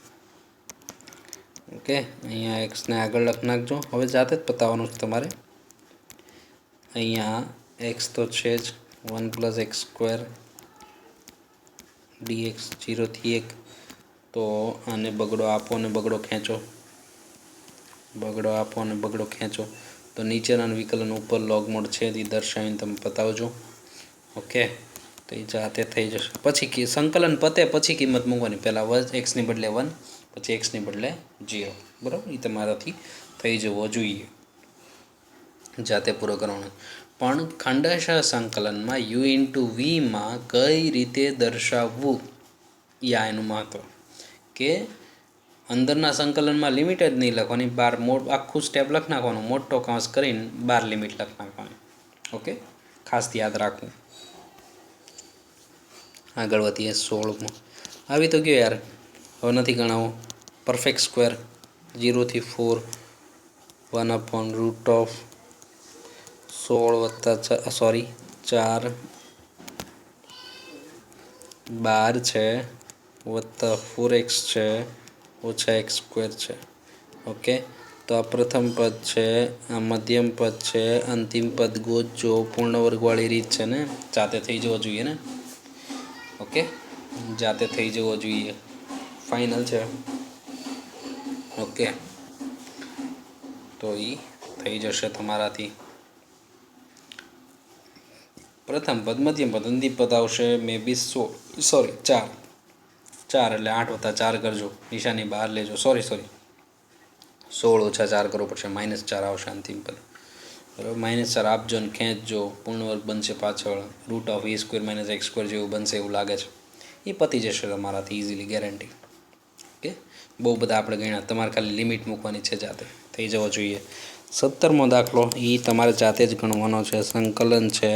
ઓકે, અહીંયા એક્સને આગળ લખ નાખજો. હવે જાતે જ પતાવવાનું છે તમારે. અહીંયા એક્સ તો છે જ, 1 + x² dx 0 થી 1. તો આને બગડો આપો અને બગડો ખેંચો, બગડો આપો અને બગડો ખેંચો, તો નીચેના વિકલન ઉપર લોગમોડ છે એ દર્શાવીને તમે પતાવજો. ઓકે, તો એ જાતે થઈ જશે. પછી સંકલન પતે પછી કિંમત મૂકવાની, પહેલાં એક્સની બદલે 1, પછી એક્સની બદલે 0. બરાબર, એ તમારાથી થઈ જવો જોઈએ, જાતે પૂરો કરવાનો. પણ ખંડશઃ સંકલનમાં યુ ઇન્ટુ વીમાં કઈ રીતે દર્શાવવું, યા એનું મહત્ત્વ કે અંદરના સંકલનમાં લિમિટ જ નહીં લખવાની, બાર આખું સ્ટેપ લખ નાખવાનું, મોટો કાઉન્સ કરીને બાર લિમિટ લખ નાખવાની. ઓકે, ખાસ યાદ રાખવું. આગળ વધીએ 16માં. આવી તો ગયો યાર, હવે નથી ગણાવો. પરફેક્ટ સ્ક્વેર 0 થી 4, 1/√16 4 12 છે, વત્તા 4x છે, ઓછા x² છે. ઓકે, તો આ પ્રથમ પદ છે, આ મધ્યમ પદ છે, અંતિમ પદ ગોતજો. પૂર્ણ વર્ગવાળી રીત છે ને, જાતે થઈ જવો જોઈએ ને. ઓકે, જાતે થઈ જવો જોઈએ. ફાઇનલ છે. ઓકે, તો એ થઈ જશે તમારાથી. પ્રથમ પદ, મધ્યમ પદ, અંતિમ પદ આવશે મે બી 4 એટલે 8 + 4 કરજો, નિશાની બહાર લેજો. સોરી 16 - 4 કરવું પડશે, -4 આવશે અંતિમ પદ. બરાબર, -4 આપજો ને ખેંચજો, પૂર્ણ વર્ગ બનશે પાછળ, √(a² - x² જેવું બનશે એવું લાગે છે. એ પતી જશે તમારાથી ઇઝીલી, ગેરંટી. ઓકે, બહુ બધા આપણે ગણ્યા, તમારે ખાલી લિમિટ મૂકવાની છે, જાતે થઈ જવો જોઈએ. 17મો દાખલો એ તમારે જાતે જ ગણવાનો છે. સંકલન છે,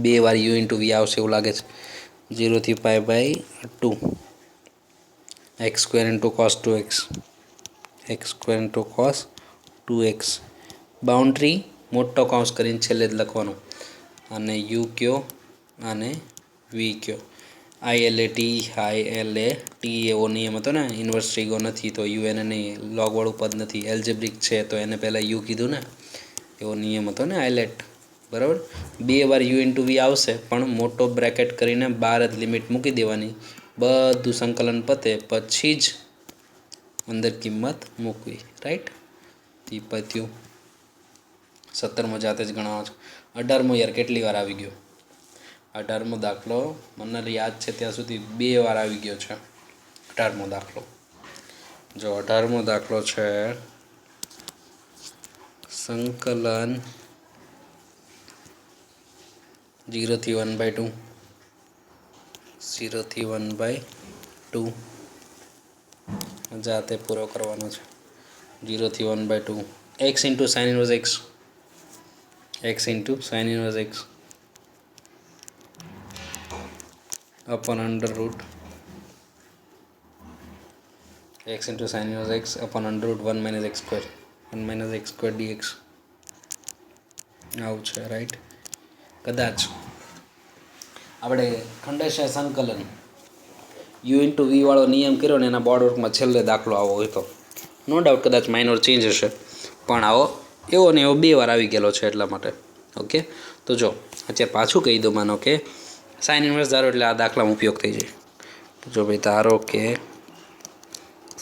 2 વાર યુ ઇન્ટુ વી આવશે એવું લાગે છે. 0 થી π/2 x² * cos 2x, x² * cos 2x. Boundary મોટો કાઉન્સ કરીને છેલ્લે જ લખવાનું, અને યુ કયો અને વી કયો. ILAT એવો નિયમ હતો ને, ઇન્વર્સ ટ્રીગો નથી તો યુ એને નહીં, લોગવાળું પદ નથી, એલ્જેબ્રિક છે તો એને પહેલાં યુ કીધું ને, એવો નિયમ હતો ને ILAT. બરાબર, 2 વાર યુ ઇન્ટુ વી આવશે, પણ મોટો બ્રેકેટ કરીને બહાર જ લિમિટ મૂકી દેવાની. બધું સંકલન પતે પછી જ અંદર કિંમત મૂકવી. રાઈટ, એ પત્યું. 17મો જાતે જ ગણાવો છો. 18મો યાર કેટલી વાર આવી ગયો? 18મો દાખલો મને યાદ છે ત્યાં સુધી 2 વાર આવી ગયો છે. 18મો દાખલો જો 18મો દાખલો છે સંકલન 0 થી 1/2 0 થી 1/2 જાતે પૂરો કરવાનો છે. 0 થી 1/2 x into sin inverse x into sin inverse x upon under root x into sin inverse x upon under root 1 minus x square dx આવું છે રાઈટ. કદાચ આપણે ખંડેશ સંકલન u into v વાળો નિયમ કર્યો ને એના બોર્ડ વર્કમાં છેલ્લે દાખલો આવો હોય તો નો ડાઉટ કદાચ માઇનોર ચેન્જ હશે, પણ આવો એવો ને એવો 2 વાર આવી ગયેલો છે એટલા માટે. ઓકે, તો જો અત્યારે પાછું કહી દો. માનો કે સાઇન ઇન્વર્સ ધારો એટલે આ દાખલામાં ઉપયોગ થઈ જાય. જો ભાઈ ધારો કે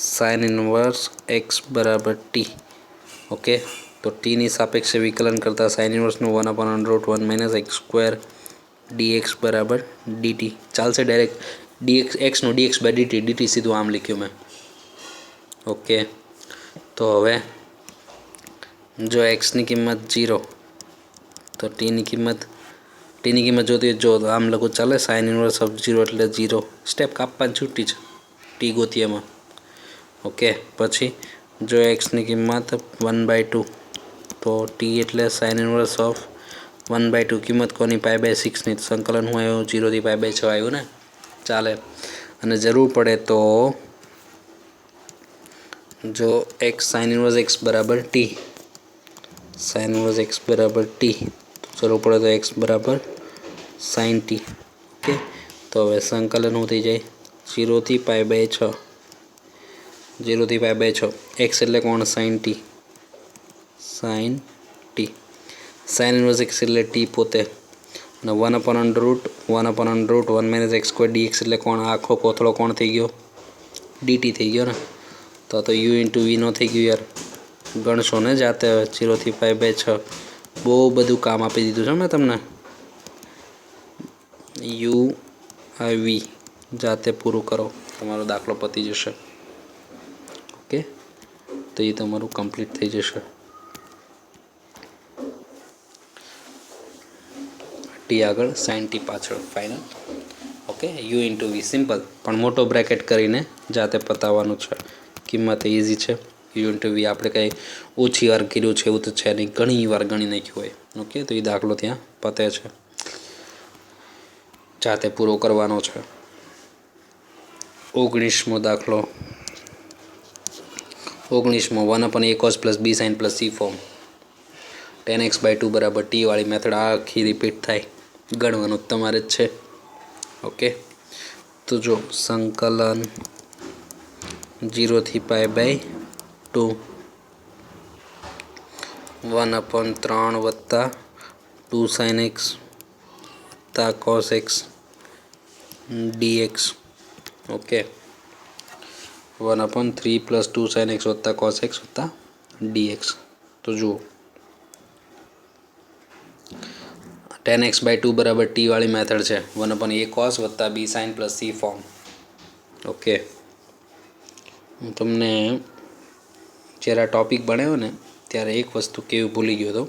સાઇન ઇન્વર્સ x બરાબર t. ઓકે, તો ટીની સાપેક્ષે વિકલન કરતાં સાઇન ઇન્વર્સનું 1/√1 - x સ્ક્વેર dx બરાબર dt ચાલશે. ડાયરેક્ટ dx એક્સનું dx/dt સીધું આમ લખ્યું મેં. ઓકે, તો હવે જો એક્સની કિંમત 0 તો ટીની કિંમત જોતી જો આમ લખું ચાલે. સાઇન ઇન્વર્સ ઓફ 0 એટલે 0. સ્ટેપ કાપવાની છૂટી છે ટી ગોતી એમાં. ઓકે, પછી જો એક્સની કિંમત 1/2 તો ટી એટલે સાઇન ઇન્વર્સ ઓફ 1/2 કિંમત કોની π/6ની સંકલન હું આવ્યું 0 થી π/6 આવ્યું ને ચાલે. અને જરૂર પડે તો જો x સાઇન ઇન્વર્સ x બરાબર t સાઇન ઇન્વર્સ x બરાબર t તો જરૂર પડે તો x બરાબર સાઇન t. ઓકે, તો હવે સંકલન શું થઈ જાય 0 થી π/6 0 થી π/6 x એટલે કોણ sine t sine t sine inverse x એટલે t પોતે અને 1/√1 - x સ્ક્વેર dx એટલે કોણ આખો કોથળો કોણ થઈ ગયો dt થઈ ગયો ને. તો u into v નો થઈ ગયું યાર. ગણશો ને જાતે. 0 થી π/6 બહુ બધું કામ આપી દીધું છે મેં તમને. u v જાતે પૂરું કરો, તમારો દાખલો પતી જશે. ઓકે, તો એ તમારું કમ્પ્લીટ થઈ જશે. ટી આગળ સાઇન ટી પાછળ final. Okay, u into v simple, પણ મોટો બ્રેકેટ કરીને જાતે પતાવવાનું છે. કિંમત ઇઝી છે. u into v આપણે કંઈ ઓછી વાર કર્યું છે એવું તો છે નહીં, ઘણી વાર ગણી નાખ્યું હોય. ઓકે, તો એ દાખલો ત્યાં પતે છે. જાતે પૂરો કરવાનો છે. 19મો દાખલો 1/a cos + b sin + c form 10x/2 બરાબર t વાળી મેથડ આખી રિપીટ થાય. ગણવાનું તમારે જ છે. ઓકે, તો જો સંકલન 0 થી π/2 1/3 વત્તા 2 sin x વત્તા cos x dx. Okay, 1/3 + 2 sin x વત્તા cos x વત્તા dx. તો જુઓ 10x/2 બરાબર t વાળી મેથડ છે. 1/a cos વત્તા b sin + c form. Okay, હું તમને જ્યારે આ ટૉપિક બનાવ્યો ને ત્યારે એક વસ્તુ કેવું ભૂલી ગયો હતો.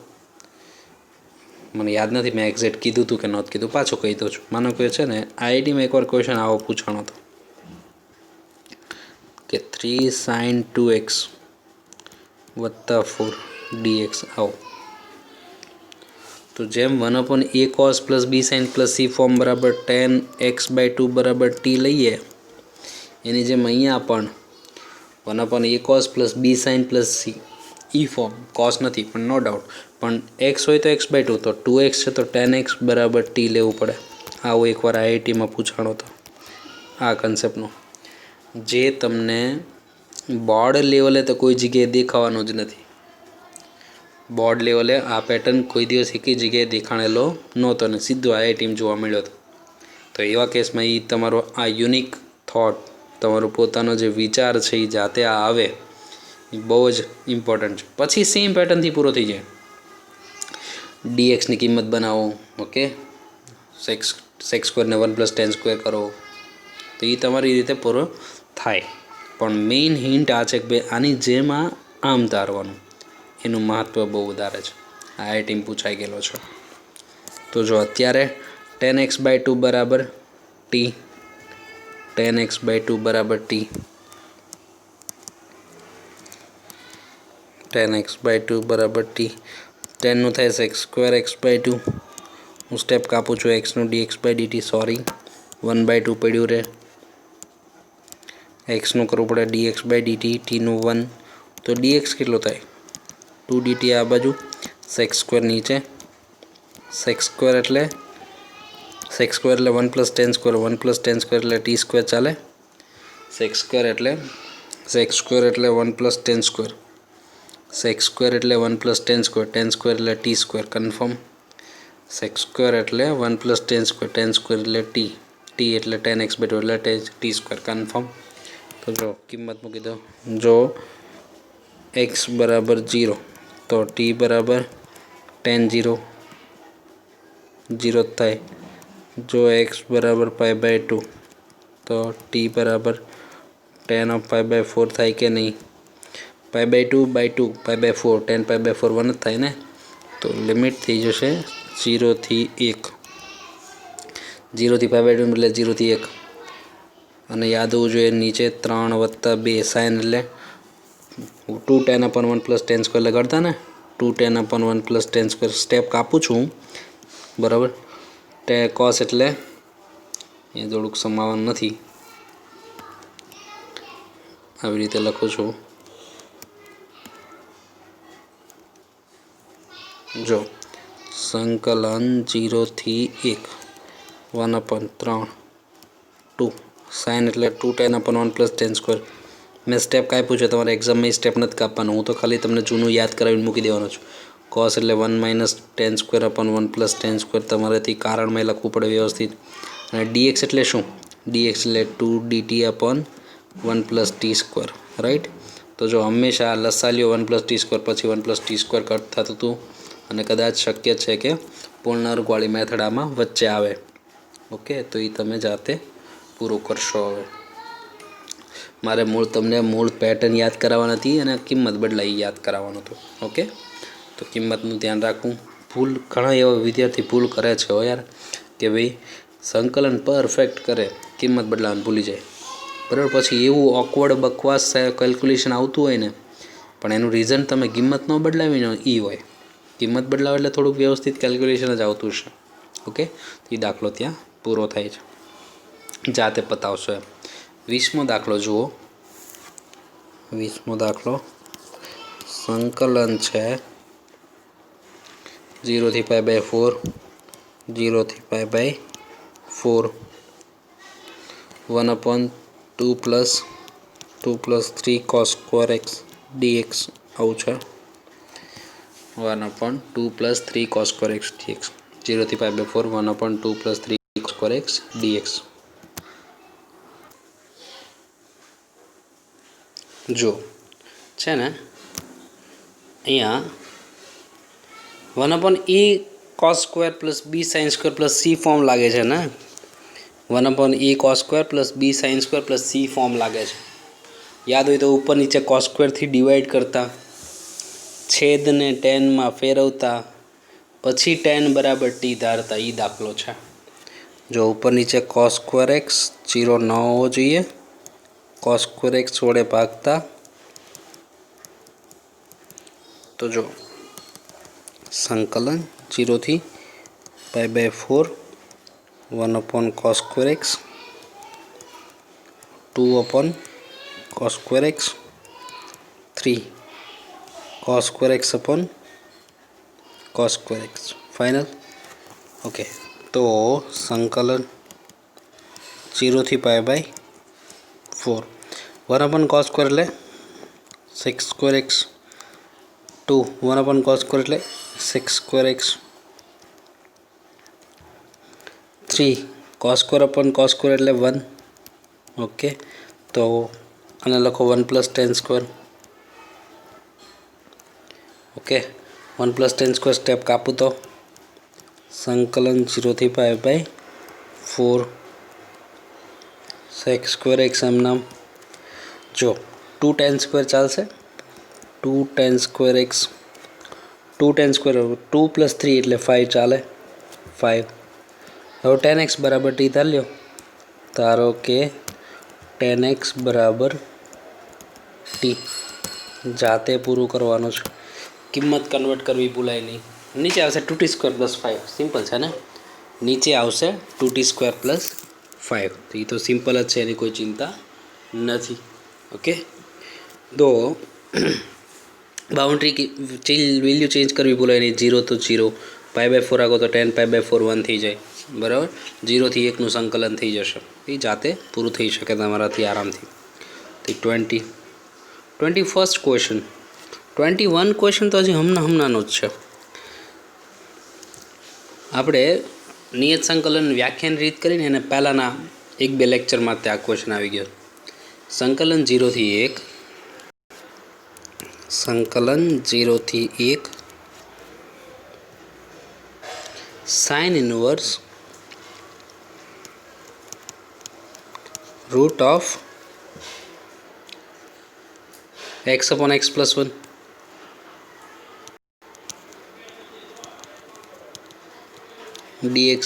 મને યાદ નથી મેં એક્ઝેક્ટ કીધું હતું કે નહોતું કીધું, પાછું કહી દઉં છું. માનો કે છે ને આઈઆઈટીમાં એકવાર ક્વેશ્ચન આવો પૂછાણો હતો કે 3 sin 2x વત્તા 4 dx આવો. તો જેમ 1/a cos + b sin + c form બરાબર 10x/2 બરાબર t લઈએ, એની જેમ અહીંયા પણ 1/a cos + b sin + c e form cos નથી પણ નો ડાઉટ, પણ x હોય તો x/2 તો 2x છે તો 10x બરાબર t લેવું પડે. આવું એકવાર આઈઆઈટીમાં પૂછાણો હતો આ કન્સેપ્ટનો, જે તમને બોર્ડ લેવલે તો કોઈ જગ્યાએ દેખાવાનું જ નથી. બોર્ડ લેવલે આ પેટર્ન કોઈ દિવસ એકેય જગ્યાએ દેખાણેલો નહોતો અને સીધો આઈઆઈટીમાં જોવા મળ્યો હતો. તો એવા કેસમાં એ તમારો આ યુનિક થોટ, તમારો પોતાનો જે વિચાર છે એ જાતે આ આવે એ બહુ જ ઇમ્પોર્ટન્ટ છે. પછી સેમ પેટર્નથી પૂરો થઈ જાય. dxની કિંમત બનાવો. ઓકે, સેક સ્ક્વેરને 1+tan² કરો તો એ તમારી રીતે પૂરો થાય. પણ મેઇન હિન્ટ આ છે કે ભાઈ આની જેમ આમ તારવાનું, એનું મહત્ત્વ બહુ વધારે છે. આઈઆઈટીમાં પૂછાઈ ગયેલો છે. તો જો અત્યારે tan x/2 બરાબર t, tan x/2 બરાબર t, tan x/2 બરાબર t, ટેનનું થાય sec²x/2. હું સ્ટેપ કાપું છું, એક્સનું dx/dt, સોરી 1/2 પડ્યું રહે. એક્સનું કરવું પડે dx/dt, ટીનું 1, તો dx કેટલો થાય 2dt આ બાજુ, sec² નીચે, sec² એટલે 1+tan², 1+tan² એટલે t² ચાલે. sec² એટલે 1+tan², sec² એટલે 1+tan², tan² એટલે t² કન્ફર્મ. sec² એટલે 1+tan², tan² એટલે t એટલે tan x/2 એટલે t² કન્ફર્મ. તો જો કિંમત મૂકી દો. જો x બરાબર 0 તો t બરાબર tan 0 0 થાય. જો x બરાબર π/2 તો t બરાબર tan of π/4 થાય કે નહીં? π/2/2 π/4 tan π/4 1 જ થાય ને. તો લિમિટ થઈ જશે 0 થી 1, 0 થી π/2 એટલે 0 થી 1. અને યાદ હોવું જોઈએ નીચે 3 + 2 સાઇન એટલે 2 tan/1+tan² લગાડતા ને, 2 tan/1+tan². સ્ટેપ કાપું છું બરાબર. કોસ એટલે એ થોડુંક સમાવાનું નથી, આવી રીતે લખું છું. જો સંકલન 0 થી 1 1/3 2 સાઇન એટલે 2 tan/1+tan². મેં સ્ટેપ કાપ્યું છે, તમારે એક્ઝામમાં એ સ્ટેપ નથી કાપવાનું. હું તો ખાલી તમને જૂનું યાદ કરાવીને મૂકી દેવાનો છું. કોસ એટલે 1 - tan²/1+tan². તમારેથી કારણમાં લખવું પડે વ્યવસ્થિત. અને dx એટલે શું? dx એટલે 2dt/1+t², રાઈટ. તો જો હંમેશા લસાલ્યો 1+t² પછી 1+t² કટ થતું હતું, અને કદાચ શક્ય છે કે પૂર્ણ વર્ગવાળી મેથડ આમાં વચ્ચે આવે. ઓકે, તો એ તમે જાતે પૂરું કરશો. હવે મારે તમને મૂળ પેટર્ન યાદ કરાવવા નથી અને કિંમત બદલાઈ યાદ કરાવવાનું હતું. ઓકે, તો કિંમતનું ધ્યાન રાખવું. ભૂલ ઘણા એવા વિદ્યાર્થી ભૂલ કરે છે યાર કે ભાઈ સંકલન પરફેક્ટ કરે, કિંમત બદલાવાનું ભૂલી જાય. બરાબર, પછી એવું ઓકવર્ડ બકવાસ કેલ્ક્યુલેશન આવતું હોય ને, પણ એનું રીઝન તમે કિંમત ન બદલાવીને એ હોય. કિંમત બદલાવે એટલે થોડુંક વ્યવસ્થિત કેલ્ક્યુલેશન જ આવતું છે. ઓકે, તો એ દાખલો ત્યાં પૂરો થાય છે. જાતે પતાવશો એમ. 20મો દાખલો જુઓ. 20મો દાખલો સંકલન છે 0 થી π/4, 0 થી π/4 1/2 + 3 cos²x dx આવું છે. 1/2 + 3 cos²x dx. 0 થી π/4 1/2 + 3 cos²x dx. જો છે ને અહીંયા 1/e cos² + b sin² + c form લાગે છે ને. 1/e cos² + b sin² + c form લાગે છે. યાદ હોય તો ઉપર નીચે cos² થી ડિવાઈડ કરતા, છેદને ટેનમાં ફેરવતા, પછી tan બરાબર t ધારતા. એ દાખલો છે. જો ઉપર નીચે cos²x 0 ન હોવો જોઈએ, cos²x વડે ભાગતા. તો જો સંકલન 0 થી π/4 1/cos²x 2/cos²x 3 cos²x/cos²x final. Okay, તો સંકલન 0 થી π/4 1/cos² એટલે sec²x, 2 1/cos² એટલે sec²x, 3 cos² એટલે 1. ઓકે, તો આને લખો 1+tan². ઓકે, 1+tan² સ્ટેપ કાપું તો સંકલન 0 થી π/4 sec સ્ક્વેર x એમ નામ. જો 2 tan સ્ક્વેર ચાલશે, 2 tan square x, 2 tan square 2 + 3 એટલે 5 ચાલે, 5. હવે tan x બરાબર t ધાર્યો, ધારો કે tan x બરાબર t. જાતે પૂરું કરવાનું છે, કિંમત કન્વર્ટ કરવી ભૂલાય નહીં. નીચે આવશે 2t² + 5, સિમ્પલ છે ને. નીચે આવશે 2t² + 5, તો એ તો સિમ્પલ જ છે, એની કોઈ ચિંતા નથી. ઓકે, તો બાઉન્ડ્રી વેલ્યુ ચેન્જ કરવી ભૂલાય નહીં. 0 તો 0, π/4 આગો તો tan π/4 1 થઈ જાય, બરાબર. 0 થી 1નું સંકલન થઈ જશે, એ જાતે પૂરું થઈ શકે તમારાથી આરામથી. તો 21st ક્વેશ્ચન. 21 ક્વેશ્ચન તો હજી હમણાંનો જ છે. આપણે નિયત સંકલન વ્યાખ્યાની રીત કરીને એને પહેલાંના 1-2 લેક્ચરમાં તે આ ક્વેશ્ચન આવી ગયો. સંકલન 0 થી 1, સંકલન 0 થી 1 sin inverse root of x/x + 1. dx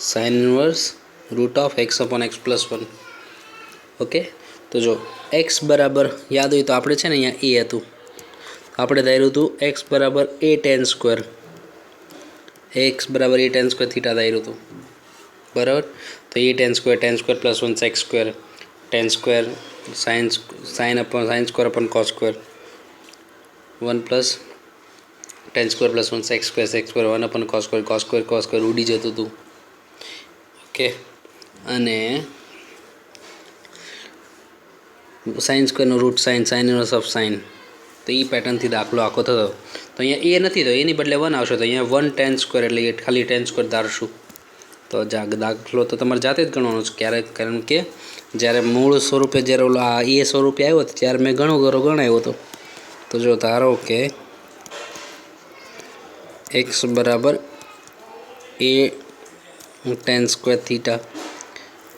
sin inverse root of x/x + 1. Okay, તો જો x બરાબર યાદ હોય તો આપણે છે ને અહીંયા a હતું, આપણે ધાર્યું હતું x બરાબર a tan સ્ક્વેર, x બરાબર a tan સ્ક્વેર થીટા ધાર્યું હતું, બરાબર. તો a tan square + 1 sec square, tan square sin square / cos square, 1 + tan square + 1 sec square 1 / cos square ઉડી જતું હતું. ઓકે, અને સાઇન સ્ક્વેરનો root sine inverse of sine, તો એ પેટર્નથી દાખલો આખો થતો. તો અહીંયા એ નથી, તો એની બદલે 1 આવશે, તો અહીંયા 1 tan સ્ક્વેર એટલે એ ખાલી tan સ્ક્વેર ધારશું. તો દાખલો તો તમારે જાતે જ ગણવાનો છે ક્યારેક, કારણ કે જ્યારે મૂળ સ્વરૂપે જ્યારે ઓલો આ એ સ્વરૂપે આવ્યો હતો ત્યારે મેં ગણાવ્યો હતો. તો જો ધારો કે x બરાબર a tan સ્ક્વેર થીટા,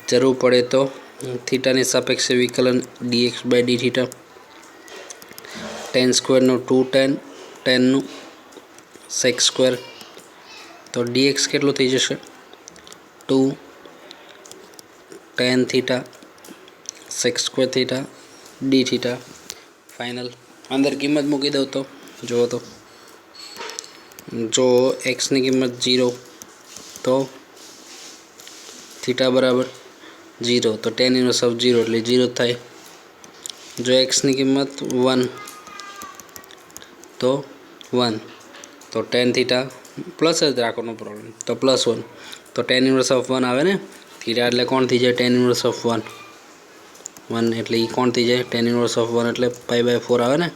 જરૂર પડે તો થીટાની સાપેક્ષે વિકલન dx/dθ, tan સ્ક્વેરનું 2 tanનું sec સ્ક્વેર, તો dx કેટલું થઈ જશે 2 tan theta sec square theta dθ. Final અંદર કિંમત મૂકી દઉં તો જુઓ, તો જો એક્સની કિંમત 0 તો થીટા બરાબર 0, તો tan ઇન્વર્સ ઓફ 0 એટલે 0 થાય. જો એક્સની કિંમત 1 તો 1, તો tan થીટા પ્લસ જ રાખવાનો પ્રોબ્લેમ, તો +1, તો tan ઇન્વર્સ ઓફ 1 આવે ને. થીટા એટલે કોણ થઈ જાય tan ઇન્વર્સ ઓફ 1, એટલે એ કોણ થઈ જાય tan ઇન્વર્સ ઓફ 1 એટલે π/4 આવે ને.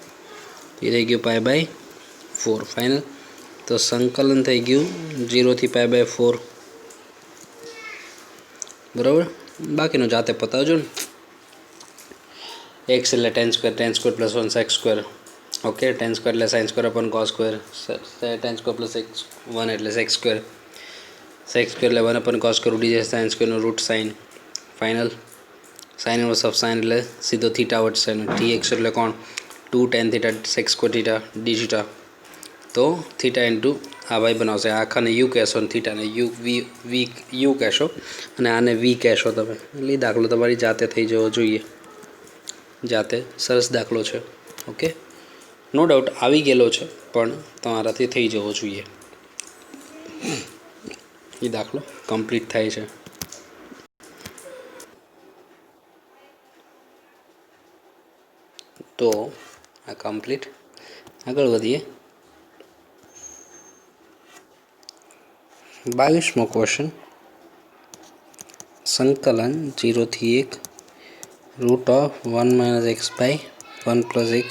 એ થઈ ગયું π/4. ફાઇનલ, તો સંકલન થઈ ગયું 0 થી π/4, બરાબર. બાકીનું જાતે પતાવજો ને. x એટલે tan square + 1 sec square, okay. tan square એટલે sin square / cos square, tan square + 1 એટલે sec સ્ક્વેર, sec સ્ક્વેર એટલે 1 / cos સ્ક્વેર ઉડી જાય, sin સ્ક્વેરનું root sine. Final, sin inverse of sine એટલે સીધો થીટા વધશે, અને dx એટલે કોણ 2 tan theta sec square theta dθ. તો થીટા ઇન્ટુ આ ભાઈ બનાવશે, આખાને યુ કહેશો અને થીટાને યુ કહેશો, અને આને વી કહેશો તમે. એટલે દાખલો તમારી જાતે થઈ જવો જોઈએ, જાતે. સરસ દાખલો છે, ઓકે. નો ડાઉટ આવી ગયેલો છે, પણ તમારાથી થઈ જવો જોઈએ. એ દાખલો કમ્પ્લીટ થાય છે. તો આ કમ્પ્લીટ. આગળ વધીએ. 22મો ક્વેશ્ચન. સંકલન 0 થી 1 root of 1 - x/1 + x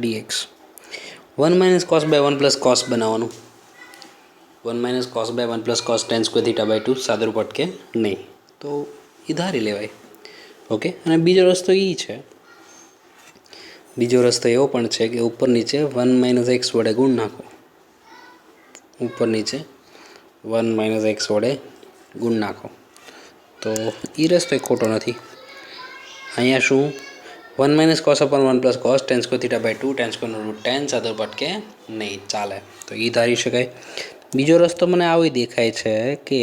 dx. 1 - cos/1 + cos બનાવવાનું. 1 - cos/1 + cos tan સ્ક્વેર θ/2 સાદું પટકે નહીં, તો એ ધારી લેવાય, ઓકે. અને બીજો રસ્તો એ છે, બીજો રસ્તો એવો પણ છે કે ઉપર નીચે 1 - x વડે ગુણ નાખો, ઉપર નીચે 1 માઇનસ એક્સ વડે ગુણ નાખો તો ઈ રસ્તો ખોટો નથી. અહીંયા શું 1 minus cos upon 1 plus cos tan square theta by 2 tan સ્ક્વેરનો રૂટ 10 સાથે ભટકે નહીં, ચાલે. તો એ ધારી શકાય. બીજો રસ્તો મને આવી દેખાય છે કે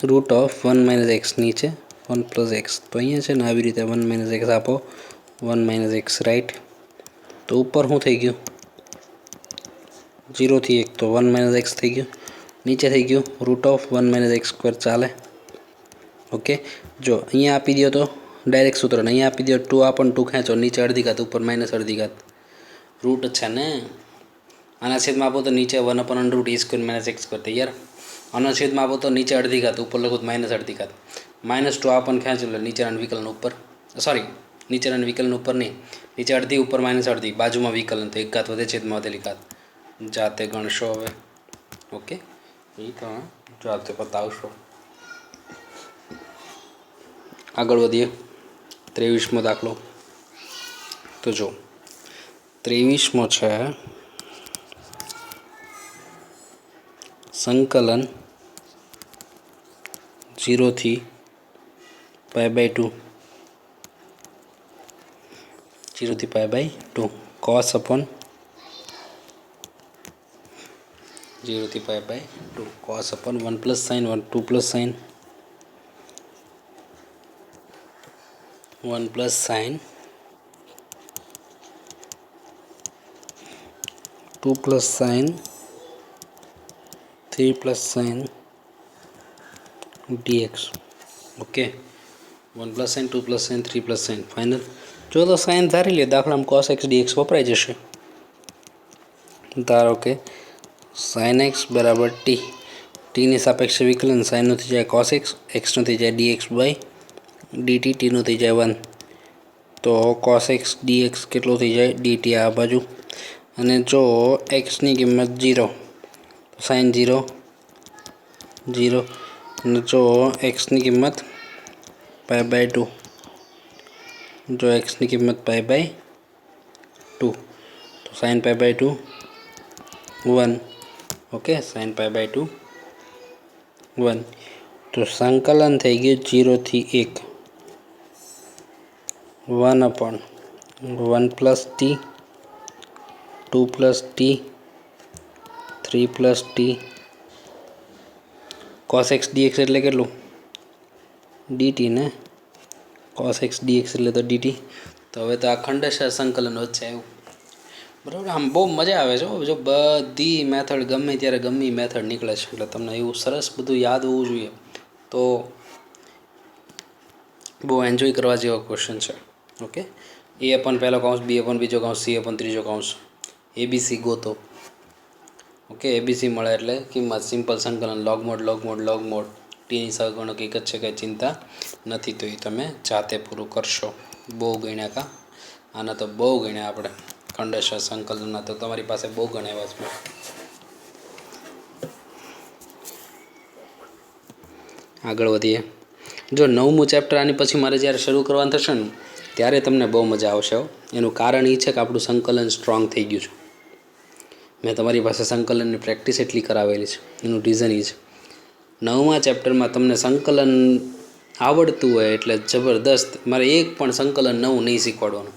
રૂટ ઓફ 1 માઇનસ એક્સ નીચે 1 પ્લસ એક્સ, તો અહીંયા છે ને આવી રીતે 1 માઇનસ એક્સ આપો, 1 માઇનસ એક્સ રાઈટ. તો ઉપર શું થઈ ગયું 0 થી 1, તો 1 માઇનસ એક્સ થઈ ગયું. નીચે થઈ ગયું root of 1 minus x square, ચાલે. ઓકે, જો અહીંયા આપી દો તો ડાયરેક્ટ સૂત્ર, અહીંયા આપી દો 2 આપણ 2 ખેંચો, નીચે અડધી ઘાત ઉપર માઇનસ અડધી ઘાત, રૂટ છે ને. આના છેદમાં આપો તો નીચે 1 અપન અંડર રૂટ ઈ સ્ક્વેર માઇનસ એક્સ સ્ક્વેર તૈયાર. આના છેદમાં આપો તો નીચે અડધી ઘાત ઉપર લખો માઇનસ અડધી ઘાત, -2 આપણ ખેંચો એટલે નીચેના વિકલન ઉપર, સોરી નીચેના વિકલન ઉપર નહીં, નીચે અડધી ઉપર માઇનસ અડધી, બાજુમાં વિકલન તો એક ઘાત વધે છેદમાં વધેલી ઘાત, જાતે ગણશો હવે. ઓકે, એ તમે જાતે બતાવશો. આગળ વધીએ 23મો દાખલો. તો જો 23મો છે સંકલન 0 થી π/2, 0 થી π/2 cos upon 0 થી π/2 cos upon 1 plus sin 1 2 plus sin 1 plus sin 2 plus sin 3 plus sin dx. Okay, 1 plus sin 2 plus sin 3 plus sin final. જો તો સાઇન ધારી લે દાખલામાં cos x dx વપરાઈ જશે. ધારો કે sin x બરાબર t, ટીની સાપેક્ષે વિકલન સાઇનનું થઈ જાય cos x, xનું થઈ જાય dx બાય dt, ટીનું થઈ જાય 1. તો cos x dx કેટલું થઈ જાય dt આ બાજુ. અને જો xની કિંમત 0 તો સાઇન 0 0, અને જો xની કિંમત π/2, જો xની કિંમત π/2 તો સાઇન π/2 1. Okay, sign π/2 1. તો સંકલન થઈ ગયું 0 થી 1 1 upon 1 plus T, 2 plus T, 3 plus T cos x dx એટલે કેટલું dt ને, cos x dx એટલે તો dt. તો હવે તો આ ખંડેશ સંકલન વચ્ચે આવ્યું, બરાબર. આમ બહુ મજા આવે છે જો બધી મેથડ ગમે ત્યારે ગમે મેથડ નીકળે છે, એટલે તમને એવું સરસ બધું યાદ હોવું જોઈએ. તો બહુ એન્જોય કરવા જેવા ક્વેશ્ચન છે. ઓકે, એ અપન પહેલો કૌંસ, બી અપન બીજો કૌંસ, સી અપન ત્રીજો કૌંસ, એબીસી ગોતો. ઓકે, એબીસી મળે એટલે કિંમત સિમ્પલ સંકલન log mod log mod log mod, ટીની સહગુણક એક જ છે, કંઈ ચિંતા નથી. તો એ તમે જાતે પૂરું કરશો. બહુ ગણ્યા કા, આના તો બહુ ગણ્યા આપણે ખંડેશ સંકલનના, તો તમારી પાસે બહુ ગણ્યા એવા છે. આગળ વધીએ. જો 9મું ચેપ્ટર આની પછી મારે જ્યારે શરૂ કરવાનું થશે ને ત્યારે તમને બહુ મજા આવશે. એનું કારણ એ છે કે આપણું સંકલન સ્ટ્રોંગ થઈ ગયું છે. મેં તમારી પાસે સંકલનની પ્રેક્ટિસ એટલી કરાવેલી છે, એનું રીઝન એ છે 9મા ચેપ્ટરમાં તમને સંકલન આવડતું હોય એટલે જબરદસ્ત. મારે એક પણ સંકલન નવું નહીં શીખવાડવાનું,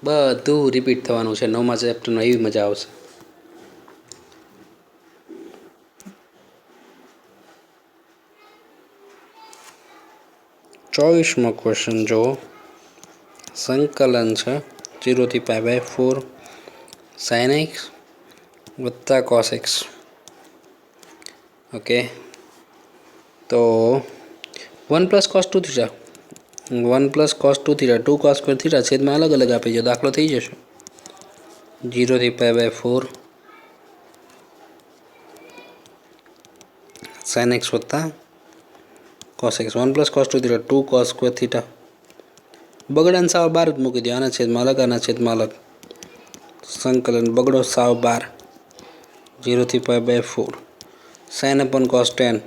બધું રિપીટ થવાનું છે 9મા ચેપ્ટરમાં, એવી મજા આવશે. ચોવીસમો ક્વેશ્ચન જુઓ. સંકલન છે 0 થી π/4 sin x વત્તા cos x. ઓકે, તો 1 plus cos 2 theta, 1 plus cos 2 થીટા, 2 cos સ્ક્વેર થીટા છેદમાં અલગ અલગ આપી દો, દાખલો થઈ જશે. 0 થી π/4 sin x વત્તા cos x. 1 પ્લસ cos 2 થીટા, 2 cos સ્ક્વેર થીટા, બગડાને સાવ બાર જ મૂકી દો, આના છેદમાં અલગ આના છેદમાં અલગ, સંકલન બગડો સાવ બાર. 0 થી π/4 sin upon cos 10,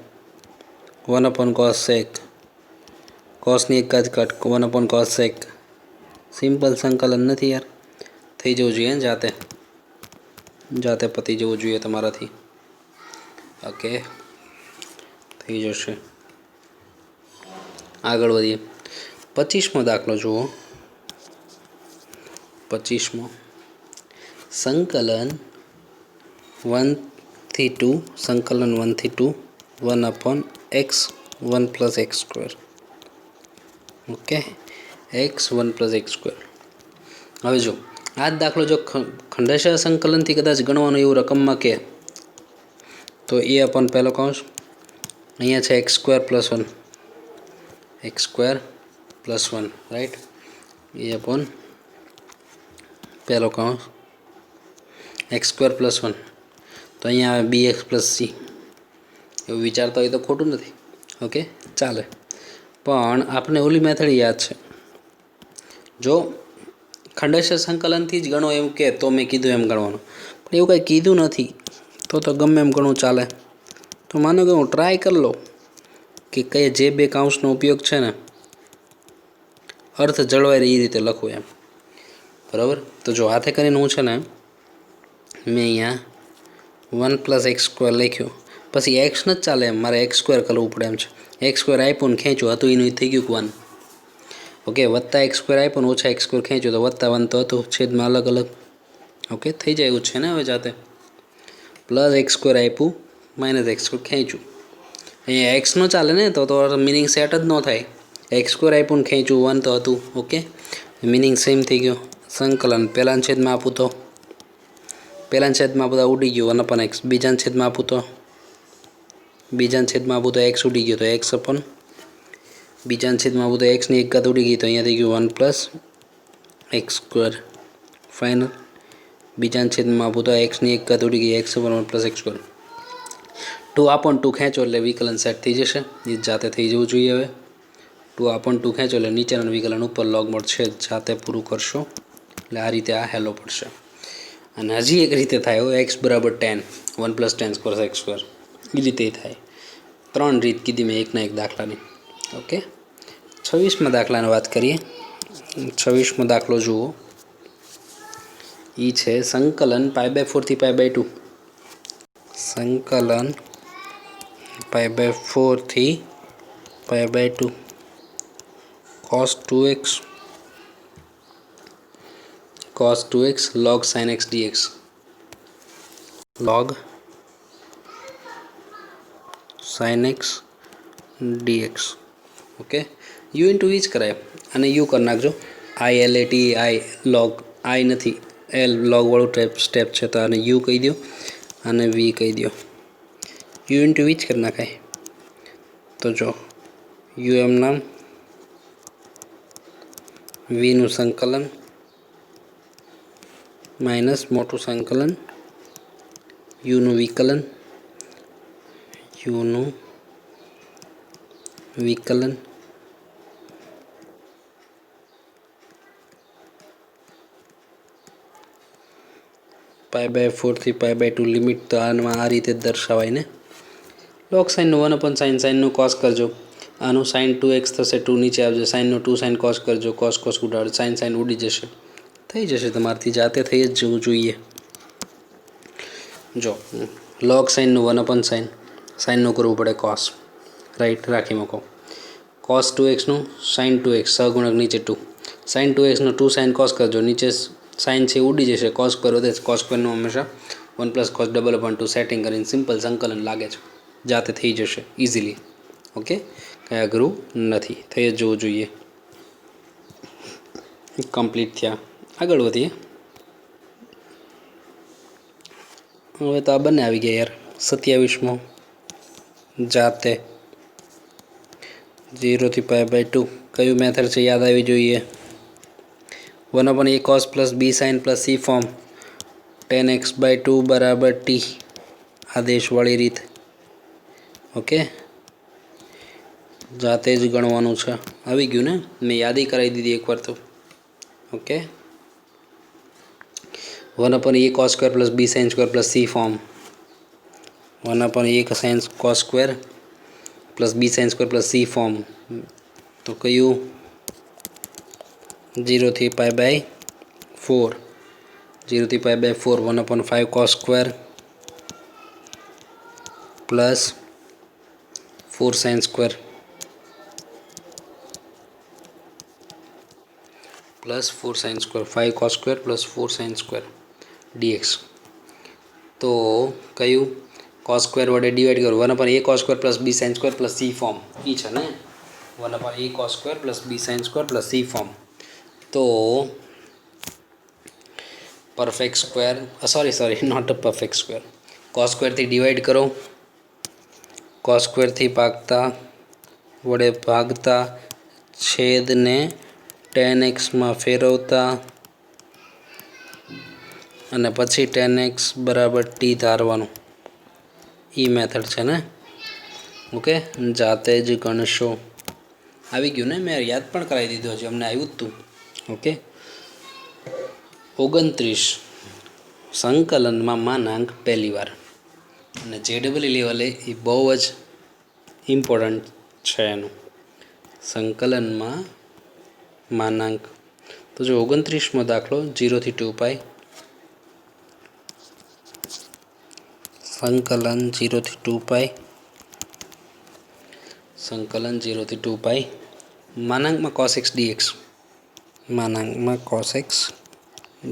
1 upon cos sec, cosની એક જ cut 1 upon cos sec. Simple સંકલન નથી યાર, થઈ જવું જોઈએ જાતે, જાતે પતી જવું જોઈએ તમારાથી. ઓકે, થઈ જશે. આગળ વધીએ. 25મો દાખલો જુઓ. 25મો સંકલન 1 થી 2 સંકલન 1 થી 2 1/x 1 + x². Okay, x 1 + x². હવે જો આ જ દાખલો જો ખંડેશા સંકલનથી કદાચ ગણવાનું એવું રકમમાં કે તો એ અપન પહેલો કૌંસ અહીંયા છે x² + 1 x² + 1 રાઈટ. એ અપોન પહેલો કૌંસ x² + 1 તો અહીંયા આવે bx + c. એવું વિચારતા હોય તો ખોટું નથી. ઓકે, ચાલે. પણ આપણે ઓલી મેથડ યાદ છે. જો ખંડેશ સંકલનથી જ ગણો એવું કે તો મેં કીધું એમ ગણવાનું, પણ એવું કાંઈ કીધું નથી તો ગમે એમ ગણવું ચાલે. તો માનો કે હું ટ્રાય કરી લો કે કઈ જે બે કાઉન્સનો ઉપયોગ છે ને અર્થ જળવાઈ રહે એ રીતે લખું એમ. બરાબર. તો જો હાથે કરીને હું છે ને મેં અહીંયા 1 + x² લખ્યું. પછી x ન જ ચાલે એમ, મારે x² કરવું પડે એમ છે. x² આપ્યું ને ખેંચ્યું હતું એનું થઈ ગયું 1. ઓકે, +x² આપ્યું ને ઓછા x² ખેંચ્યું તો +1 તો હતું, છેદમાં અલગ અલગ. ઓકે, થઈ જાય એવું છે ને હવે જાતે. +x² આપ્યું -x² ખેંચ્યું. અહીંયા x ન ચાલે ને તો મિનિંગ સેટ જ ન થાય. x² આપ્યું ને ખેંચ્યું 1 તો હતું. ઓકે, મિનિંગ સેમ થઈ ગયો. સંકલન પહેલાના છેદમાં આપું તો પહેલાના છેદમાં બધા ઉડી ગયું 1/x. બીજાના છેદમાં આપું તો x ઉડી ગયો તો x અપન બીજાના છેદમાં આપું તો xની એક ઘાત ઉડી ગઈ તો અહીંયા થઈ ગયું 1 + x². ફાઇનલ. બીજાના છેદમાં આપું તો xની એક ઘાત ઉડી ગઈ x અપન 1 + x². 2/2 ખેંચો એટલે વિકલન સેટ થઈ જશે. એ જાતે થઈ જવું જોઈએ. હવે 2/2 ખેંચો એટલે નીચેનું વિકલન ઉપર લોગ મળશે. જાતે પૂરું કરશો એટલે આ રીતે આ હેલો પડશે. અને હજી એક રીતે થાય હોય x = 10 1 + tan² x². એ રીતે થાય. 3 રીત કીધી મેં એકના એક દાખલાની. ઓકે, 26મા દાખલાની વાત કરીએ. 26મો દાખલો જુઓ. એ છે સંકલન π/4 થી π/2. સંકલન π/4 થી π/2 cos 2x log sin x dx. log sin x dx. Okay, u * v જ કરાય અને u કરી નાખજો. ILAT I log I નથી, L log વાળું સ્ટેપ છે તો આને u કહી દો અને v કહી દો. u * v જ કરી નાખાય. તો જો u એમ નામ, vનું સંકલન માઇનસ મોટું સંકલન uનું વિકલન π/4 થી π/2 લિમિટ તો આમાં આ રીતે જ દર્શાવાય ને. લોગ સાઇનનું 1/sin સાઇનનું કોસ કરજો. આનું sin 2x થશે, 2 નીચે આવજો. સાઇનનું 2 sin કોસ કરજો, કોસ ઉડાડો, સાઇન ઉડી જશે. થઈ જશે તમારાથી, જાતે થઈ જ જવું જોઈએ. જો લોગ સાઇનનું 1/sin સાઇનનું કરવું પડે કોસ. રાઈટ, રાખી મૂકો. cos 2xનું sin 2x સહગુણક નીચે 2. sin 2xનું 2 sin કોસ કરજો, નીચે સાઇન છે ઉડી જશે, cos² વધે છે. cos² નું હંમેશા 1 + cos /2 સેટિંગ કરીને સિમ્પલ સંકલન લાગે છે. જાતે થઈ જશે ઇઝીલી. ઓકે, કંઈ અઘરું નથી, થઈ જ જવું જોઈએ. કમ્પ્લીટ થયા. આગળ વધીએ. હવે તો આ બંને આવી ગયા યાર. 27મો જાતે 0 થી π/2 કયું મેથડ છે યાદ આવી જોઈએ. 1/a cos + b sin + c form tan x/2 = t આદેશવાળી રીત. ઓકે, જાતે જ ગણવાનું છે. આવી ગયું ને, મેં યાદી કરાવી દીધી એકવાર તો. Okay, 1/a cos² + b sin² + c form 1/a sin cos² + b sin² + c form. તો કયું 0 થી π/4 1/5 cos² plus 4 sin square plus 4 sin square 5 cos square plus 4 sin square dx। तो क्यू cos स्क्वायर वडे डिवाइड करो 1/a cos square plus b sin square plus c form ई है ने 1/a cos square plus b sin square plus c form. तो perfect square sorry not a perfect square cos square थी divide करो cos square थी भागता वडे भागता छेद ने tan x में फेरवता અને પછી tan x બરાબર t ધારવાનું એ મેથડ છે ને ઓકે જાતે જ ગણશો આવી ગયું ને મેં યાદ પણ કરાવી દીધું છે અમને આવ્યું હતું ઓકે 29 સંકલનમાં માનાંક પહેલી વાર અને JEE લેવલે એ બહુ જ ઇમ્પોર્ટન્ટ છે એનું સંકલનમાં માનાંક। તો જો 29મો દાખલો 0 થી 2 પાઈ संकलन 0 થી 2 पाई संकलन 0 થી 2 पाई मानांक में cos x dx मानांक में cos x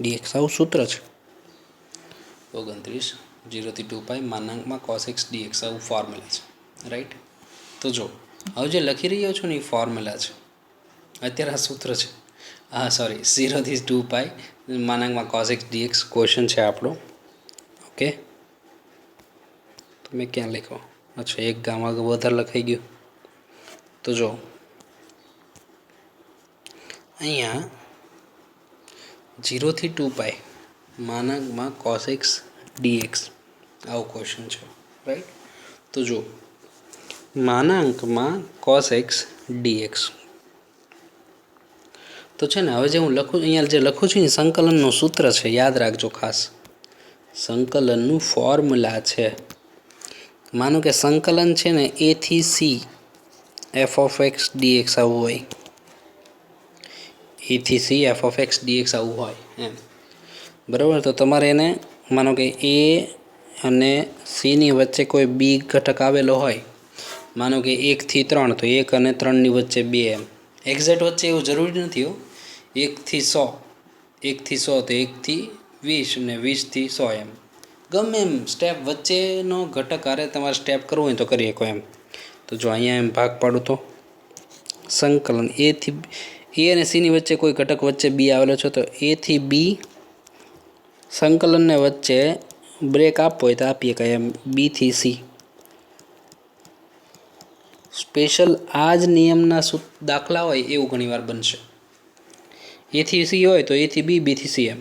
dx આવું સૂત્ર છે 29 0 થી 2 पाई मानांक में cos x dx આવું ફોર્મ્યુલા છે રાઈટ। તો જો હવે જે લખી રહ્યો છું ને એ ફોર્મ્યુલા છે અત્યારે આ સૂત્ર છે હા સોરી 0 થી 2 पाई मानांक में cos x dx क्वेश्चन છે આપણો ओके। मैं क्या लिखो अच्छा एक गामा वधार लखाई गयो। तो जो अहींया 0 થી 2 पाई मानांक में cos x dx आओ क्वेश्चन है राइट। तो जो मानांक में cos x dx तो है ने हवे जे हूँ लखू अहींया जे लखू छुं संकलननुं सूत्र है याद राखजो खास संकलननुं फॉर्म्युला है। मानो कि संकलन है ने a थी c f of x dx आवुं होय a थी c f of x dx आवुं होय एम बराबर। तो तमारे एने मानो कि a अने c नी वच्चे कोई b घटक आवेलो होय मानो कि 1 થી 3 तो 1 अने 3 नी वच्चे 2 एम एक्जेक्ट वच्चे एवुं जरूरी नथी हो 1 થી 100 1 થી 100 तो 1 થી 20 ने 20 થી 100 एम गमे एम स्टेप वच्चेनो घटक आरे तमारे स्टेप करवो होय तो करी शको एम। तो जो अहींया एम भाग पाडूं तो संकलन ए थी ए अने सी नी वच्चे कोई घटक वच्चे बी आवेलो छे तो ए थी बी संकलन ने वच्चे ब्रेक आपवो होय तो आपीए के एम बी थी सी स्पेशल आज नियमना दाखला होय एवुं घणीवार बनशे ए थी सी होय तो ए थी बी बी थी सी एम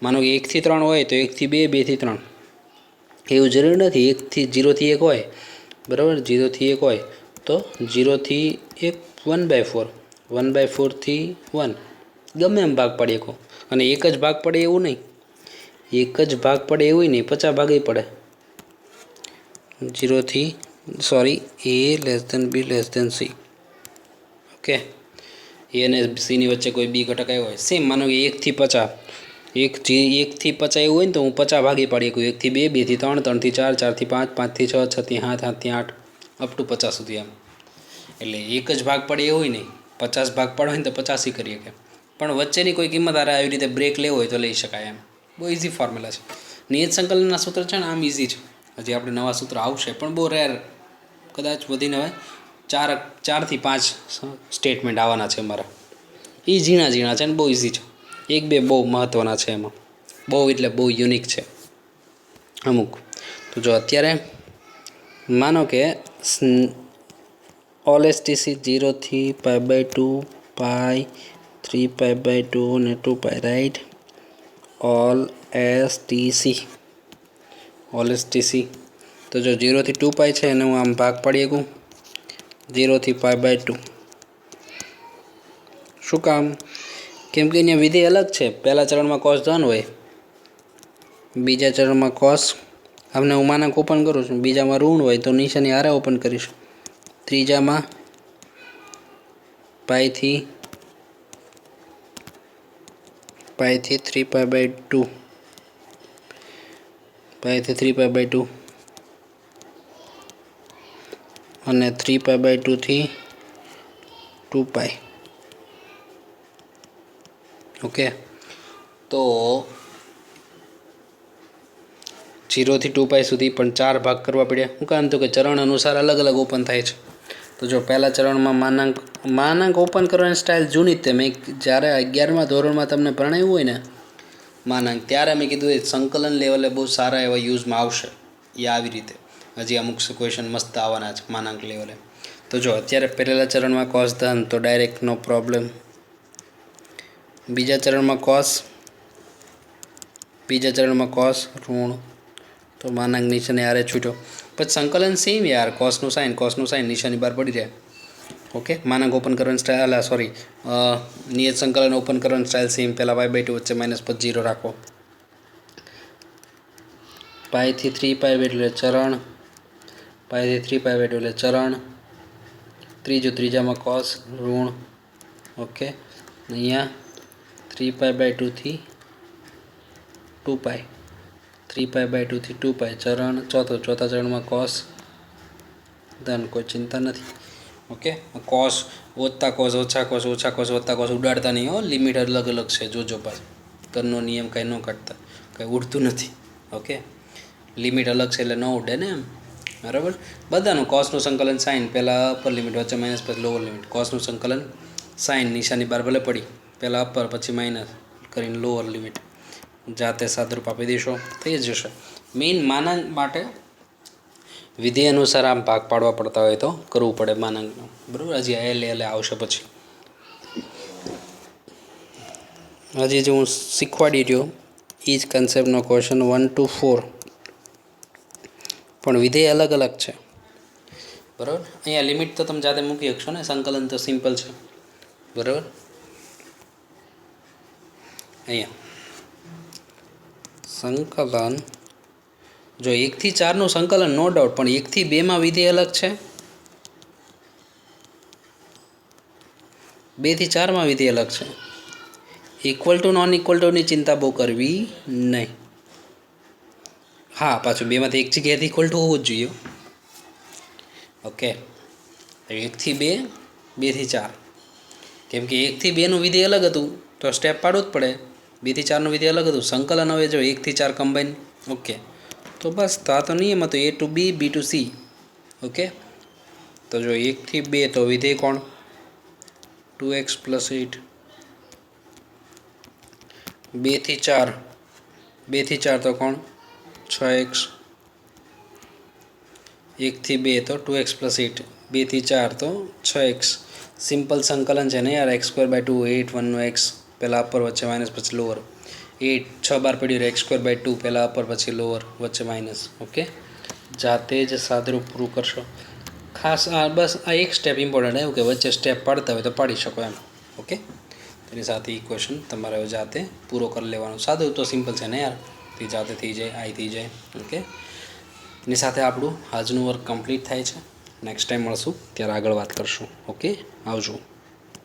मानो कि 1 થી 3 होय तो 1 થી 2 2 થી 3 એવું જરૂર નથી 1 થી 0 થી 1 હોય બરાબર 0 થી 1 હોય તો 0 થી 1 1/4 1/4 થી 1 ગમે એમ ભાગ પાડી શકો અને એક જ ભાગ પડે એવું નહીં એક જ ભાગ પડે એવું નહીં 50 ભાગે પડે 0 થી sorry a less than b less than c okay a અને c ની વચ્ચે કોઈ b ઘટક આવ્યો હોય સેમ માનો કે 1 થી 50 1 થી 50 એવું હોય ને તો હું 50 ભાગે પાડી શકું 1 થી 2 2 થી 3 3 થી 4 4 થી 5 5 થી 6 6 થી 7 7 થી 8 અપ ટુ 50 સુધી એમ એટલે એક જ ભાગ પડે એવું હોય નહીં 50 ભાગ પાડો હોય તો 50 ही કરી શકે પણ વચ્ચેની કોઈ કિંમત આરે આવી રીતે બ્રેક લેવો હોય તો લઈ શકાય એમ બહુ ઇઝી ફોર્મ્યુલા છે નિયત સંકલનના સૂત્ર છે ને આમ ઇઝી છે હજી આપણે નવા સૂત્ર આવશે પણ બહુ રેર કદાચ વધીને હવે 4 થી 5 સ્ટેટમેન્ટ આવવાના છે અમારા એ ઝીણા ઝીણા છે ને બહુ ઇઝી છે एक बे बहु महत्वना है एम बहु एटले बहु यूनिक है अमुक। तो जो अत्यारे मानो के ऑल एस टी सी 0 थी π/2 पाई 3 π/2 ने 2 pi right all S T C. तो जो 0 थी 2 पाई है हूँ आम भाग पाड़ी सकूँ 0 थी π/2 शू काम केम के अँ विधि अलग है पहला चरण में कॉस धन हो बीजा चरण में कॉस हमने हूँ मानक ओपन करूँ छूँ बीजा में ऋण हो तो निशानी हारे ओपन करीश तीजा में पाई थी 3 π/2 पाई थी 3 π/2 અને 3π/2 થી 2π. ઓકે, તો 0 થી 2π સુધી પણ 4 ભાગ કરવા પડ્યા. શું કારણ? તો કે ચરણ અનુસાર અલગ અલગ ઓપન થાય છે. તો જો પહેલા ચરણમાં માનાંક ઓપન કરવાની સ્ટાઇલ જૂની જ તે મેં જ્યારે 11મા ધોરણમાં તમને ભણાવ્યું હોય ને માનાંક, ત્યારે મેં કીધું એ સંકલન લેવલે બહુ સારા એવા યુઝમાં આવશે. એ આવી રીતે હજી અમુક ક્વેશ્ચન મસ્ત આવવાના છે માનાંક લેવલે. તો જો અત્યારે પહેલા ચરણમાં કોસ ધન, તો ડાયરેક્ટ નો પ્રોબ્લેમ. બીજા ચરણમાં કોસ ઋણ, તો માનાંક નિશાની આરે છૂટ્યો. પછી સંકલન સેમ યાર, કોસનું સાઇન નિશાની બહાર પડી જાય. ઓકે, માનાંક ઓપન કરવાની સ્ટાઇલ નિયત સંકલન ઓપન કરવાની સ્ટાઇલ સેમ. પહેલાં y/2 વચ્ચે માઇનસ પછી 0 રાખો. π થી 3π એટલે ચરણ, π થી 3π એટલે ચરણ. ત્રીજામાં કોસ ઋણ. ઓકે, અહીંયા 3π/2 થી 2π, 3π/2 થી 2π ચરણ. ચોથા ચરણમાં કોસ ધન, કોઈ ચિંતા નથી. ઓકે, કોસ ઓછા કોસ વત્તા કોસ ઉડાડતા નહીં હો, લિમિટ અલગ અલગ છે. જોજો પાછું કરનો નિયમ કાંઈ ન કાઢતા, કાંઈ ઉડતું નથી. ઓકે, લિમિટ અલગ છે એટલે ન ઉડે ને એમ, બરાબર. બધાનું કોસનું સંકલન સાઇન, પહેલાં અપર લિમિટ વચ્ચે માઇનસ પછી લોઅર લિમિટ. કોસનું સંકલન સાઇન નિશાની બહાર ભલે પડી, પહેલાં અપર પછી માઇનસ કરીને લોઅર લિમિટ. જાતે સાદરૂપ આપી દેશો થઈ જ જશે. મેઇન માનાંક માટે વિધેય અનુસાર આમ ભાગ પાડવા પડતા હોય તો કરવું પડે માનાંકનું, બરાબર. હજી એલ આવશે પછી. હજી જે હું શીખવાડી રહ્યો એ જ કન્સેપ્ટનો ક્વેશ્ચન 1 to 4, પણ વિધેય અલગ અલગ છે, બરાબર. અહીંયા લિમિટ તો તમે જાતે મૂકી શકશો ને, સંકલન તો સિમ્પલ છે, બરાબર. અહીંયા સંકલન જો 1 થી 4નું સંકલન નો ડાઉટ, પણ 1 થી 2માં વિધેય અલગ છે, 2 થી 4માં વિધેય અલગ છે. ઇક્વલ ટુ નોન ઇક્વલ ટુની ચિંતા બહુ કરવી નહીં. હા, પાછું 2માંથી એક જગ્યાએથી ઇક્વલ ટુ હોવું જ જોઈએ. ઓકે, 1 થી 2, 2 થી 4, કેમ કે 1 થી 2નું વિધેય અલગ હતું તો સ્ટેપ પાડવું જ પડે. 2 થી 4નું વિધેય અલગ હતું, સંકલન હવે જો 1 થી 4 કમ્બાઈન. ઓકે, તો બસ આ તો નિયમ હતો A to B, B to C. Okay, તો જો 1 થી 2 તો વિધેય કોણ? 2x + 8. 2 થી 4 તો કોણ? 6x. 1 થી 2 તો 2x + 8, 2 થી 4 તો 6x. સિમ્પલ સંકલન છે ને યાર. x²/2 8 1નો x, પહેલાં અપર વચ્ચે માઇનસ પછી લોઅર. 8 6 બાર પડી રહ્યો, x²/2 પહેલાં અપર પછી લોઅર વચ્ચે માઇનસ. ઓકે, જાતે જ સાદરૂપ પૂરું કરશો. ખાસ બસ આ એક સ્ટેપ ઇમ્પોર્ટન્ટ એવું કે વચ્ચે સ્ટેપ પાડતા હોય તો પાડી શકો એમ. ઓકે, તેની સાથે ઇક્વેશન તમારે જાતે પૂરો કરી લેવાનો. સાદું તો સિમ્પલ છે ને યાર, તે જાતે થઈ જાય, થઈ જાય. ઓકે, એની સાથે આપણું આજનું વર્ક કમ્પ્લીટ થાય છે. નેક્સ્ટ ટાઈમ મળશું ત્યારે આગળ વાત કરશું. ઓકે, આવજો.